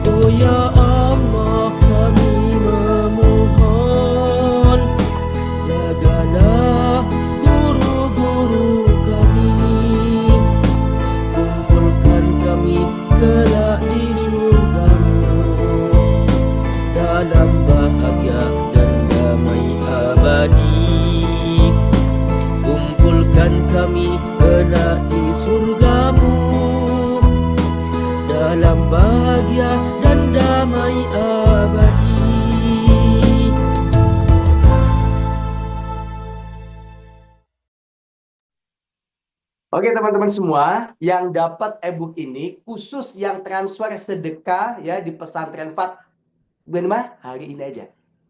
Oh ya Allah, kami memohon, jagalah guru-guru kami, kumpulkan kami kelak di surgamu, dalam bahagia dan damai abadi. Kumpulkan kami kelak di surgamu, dalam bahagia dan damai abadi. Oke teman-teman semua, yang dapat e-book ini khusus yang transfer sedekah ya di pesantren Fat. Bukan hari ini aja.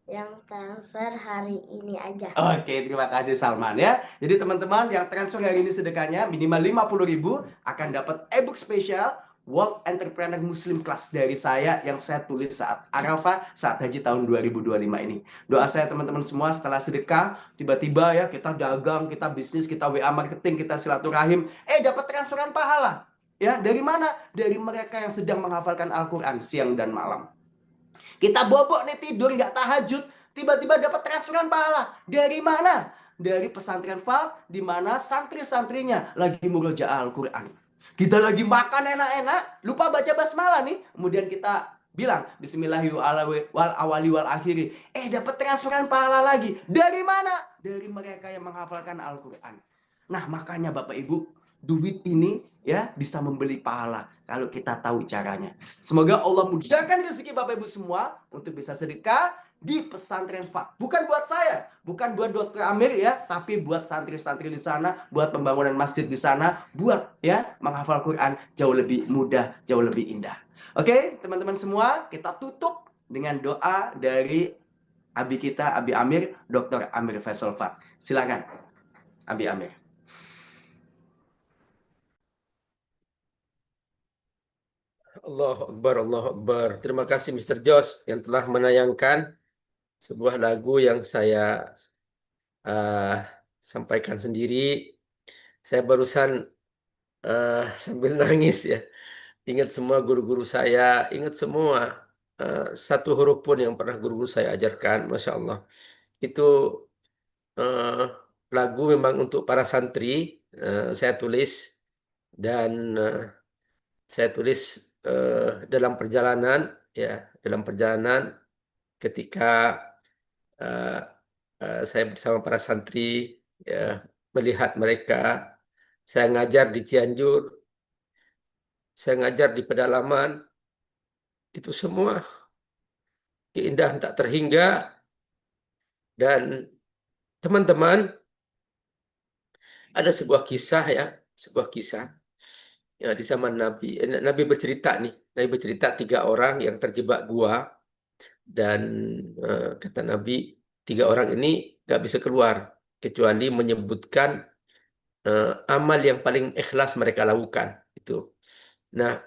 Yang transfer hari ini aja. Oke, terima kasih Salman ya. Jadi teman-teman yang transfer hari ini sedekahnya minimal 50.000 akan dapat e-book spesial World Entrepreneur Muslim Class dari saya yang saya tulis saat Arafah, saat haji tahun 2025 ini. Doa saya teman-teman semua setelah sedekah, tiba-tiba ya kita dagang, kita bisnis, kita WA marketing, kita silaturahim, dapat transferan pahala. Ya, dari mana? Dari mereka yang sedang menghafalkan Al-Quran siang dan malam. Kita bobok nih tidur nggak tahajud, tiba-tiba dapat transferan pahala. Dari mana? Dari pesantren Fal, di mana santri-santrinya lagi murojaah Al-Quran. Kita lagi makan enak-enak, lupa baca basmalah nih. Kemudian kita bilang Bismillahirrahmanirrahim wal awali wal akhiri. Dapat transferan pahala lagi. Dari mana? Dari mereka yang menghafalkan Al-Quran. Nah, makanya Bapak Ibu, duit ini ya bisa membeli pahala kalau kita tahu caranya. Semoga Allah mudahkan rezeki Bapak Ibu semua untuk bisa sedekah di pesantren Fat. Bukan buat saya, bukan buat Dr. Amir ya, tapi buat santri-santri di sana, buat pembangunan masjid di sana, buat ya menghafal Quran jauh lebih mudah, jauh lebih indah. Oke, teman-teman semua, kita tutup dengan doa dari Abi kita, Abi Amir, Dr. Amir Faisal Fat. Silakan, Abi Amir. Allahu Akbar, Allahu Akbar. Terima kasih Mr. Jos yang telah menayangkan sebuah lagu yang saya sampaikan sendiri. Saya barusan sambil nangis ya. Ingat semua guru-guru saya, ingat semua satu huruf pun yang pernah guru-guru saya ajarkan, Masya Allah. Itu lagu memang untuk para santri, saya tulis dan saya tulis dalam perjalanan ya, dalam perjalanan ketika saya bersama para santri ya, melihat mereka. Saya ngajar di Cianjur, saya ngajar di pedalaman, itu semua keindahan tak terhingga. Dan teman-teman, ada sebuah kisah ya, sebuah kisah ya, di zaman Nabi. Nabi bercerita nih, Nabi bercerita 3 orang yang terjebak gua, dan kata Nabi 3 orang ini gak bisa keluar kecuali menyebutkan amal yang paling ikhlas mereka lakukan itu. Nah,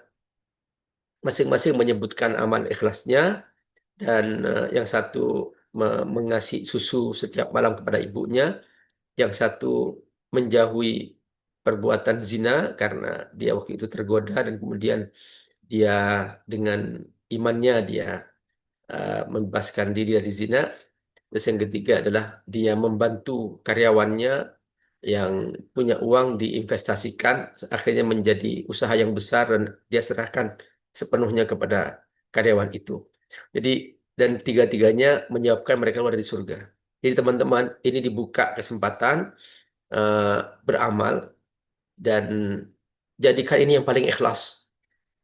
masing-masing menyebutkan amal ikhlasnya, dan yang satu mengasih susu setiap malam kepada ibunya, yang satu menjauhi perbuatan zina karena dia waktu itu tergoda dan kemudian dia dengan imannya dia membebaskan diri dari zina. Terus yang ketiga adalah dia membantu karyawannya yang punya uang diinvestasikan akhirnya menjadi usaha yang besar dan dia serahkan sepenuhnya kepada karyawan itu. Jadi dan tiga-tiganya menyebabkan mereka keluar dari surga. Jadi teman-teman, ini dibuka kesempatan beramal dan jadikan ini yang paling ikhlas.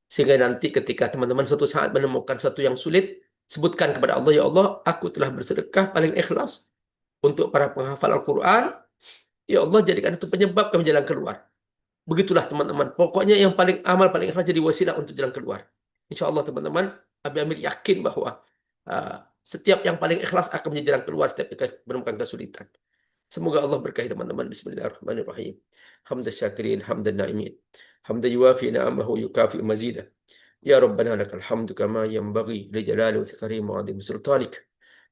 Sehingga nanti ketika teman-teman suatu saat menemukan sesuatu yang sulit, sebutkan kepada Allah, ya Allah, aku telah bersedekah paling ikhlas untuk para penghafal Al-Quran. Ya Allah, jadikan itu penyebab kami jalan keluar. Begitulah teman-teman. Pokoknya yang paling amal, paling ikhlas jadi wasilah untuk jalan keluar. Insya Allah teman-teman, Abi Amir yakin bahwa setiap yang paling ikhlas akan menjadi jalan keluar setiap kita menemukan kesulitan. Semoga Allah berkahi teman-teman. Bismillahirrahmanirrahim. Hamdan syakirin, hamdan na'imin. Hamdan yuafi na'amahu yukafi mazidah. Ya Rabbana lakal hamdu kama yanbaghi li jalali wa karim wa azim sultanik.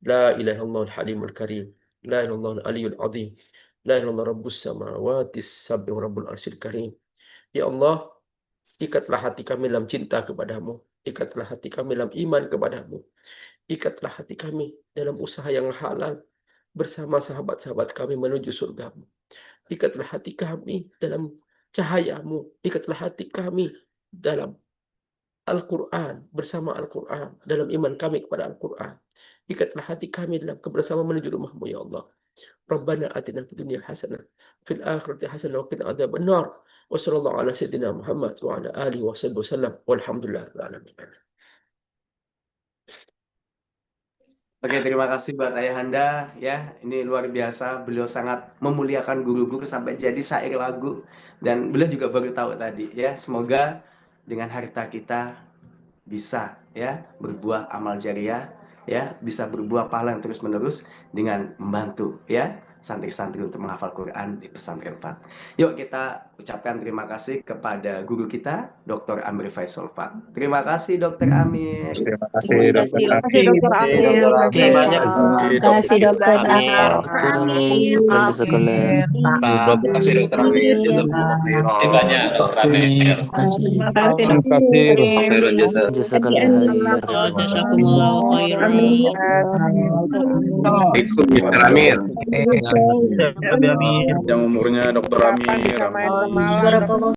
La ilaha illallah al-halimul karim. La ilaha illallah al-aliyul azim. La ilaha illallah rabbus samawati sab'i wa rabbul arsyil karim. Ya Allah, ikatlah hati kami dalam cinta kepadamu. Ikatlah hati kami dalam iman kepadamu. Ikatlah hati kami dalam usaha yang halal bersama sahabat-sahabat kami menuju surgamu. Ikatlah hati kami dalam cahayamu. Ikatlah hati kami dalam Al-Quran, bersama Al-Quran, dalam iman kami kepada Al-Quran. Ikatlah hati kami dalam kebersamaan menuju rumahmu, ya Allah. Rabbana atina fid dunya hasanah, fil akhirati hasanah wa qina adzaban nar. Wa sallallahu ala sayyidina Muhammad wa ala alihi wasallam. Walhamdulillah rabbil alamin. Oke, terima kasih buat Ayahanda ya. Ini luar biasa. Beliau sangat memuliakan guru-guru sampai jadi syair lagu dan beliau juga baru tahu tadi ya. Semoga dengan harta kita bisa ya berbuah amal jariah ya, bisa berbuah pahala yang terus-menerus dengan membantu ya santri-santri untuk menghafal Quran di pesantren Pak. Yuk kita ucapkan terima kasih kepada guru kita, Dr. Amir Faisal Pak. Terima kasih Dr. Amir. Terima kasih Dokter Terima kasih Dokter Amir. Terima banyak. Terima kasih dokter Amir. Terima kasih Dokter Amir. Terima banyak Dokter Amir. Terima kasih Terima kasih. Khairun jasa. Jazakumullah khairan. Dr. Amir. Yang umurnya Dokter Amir.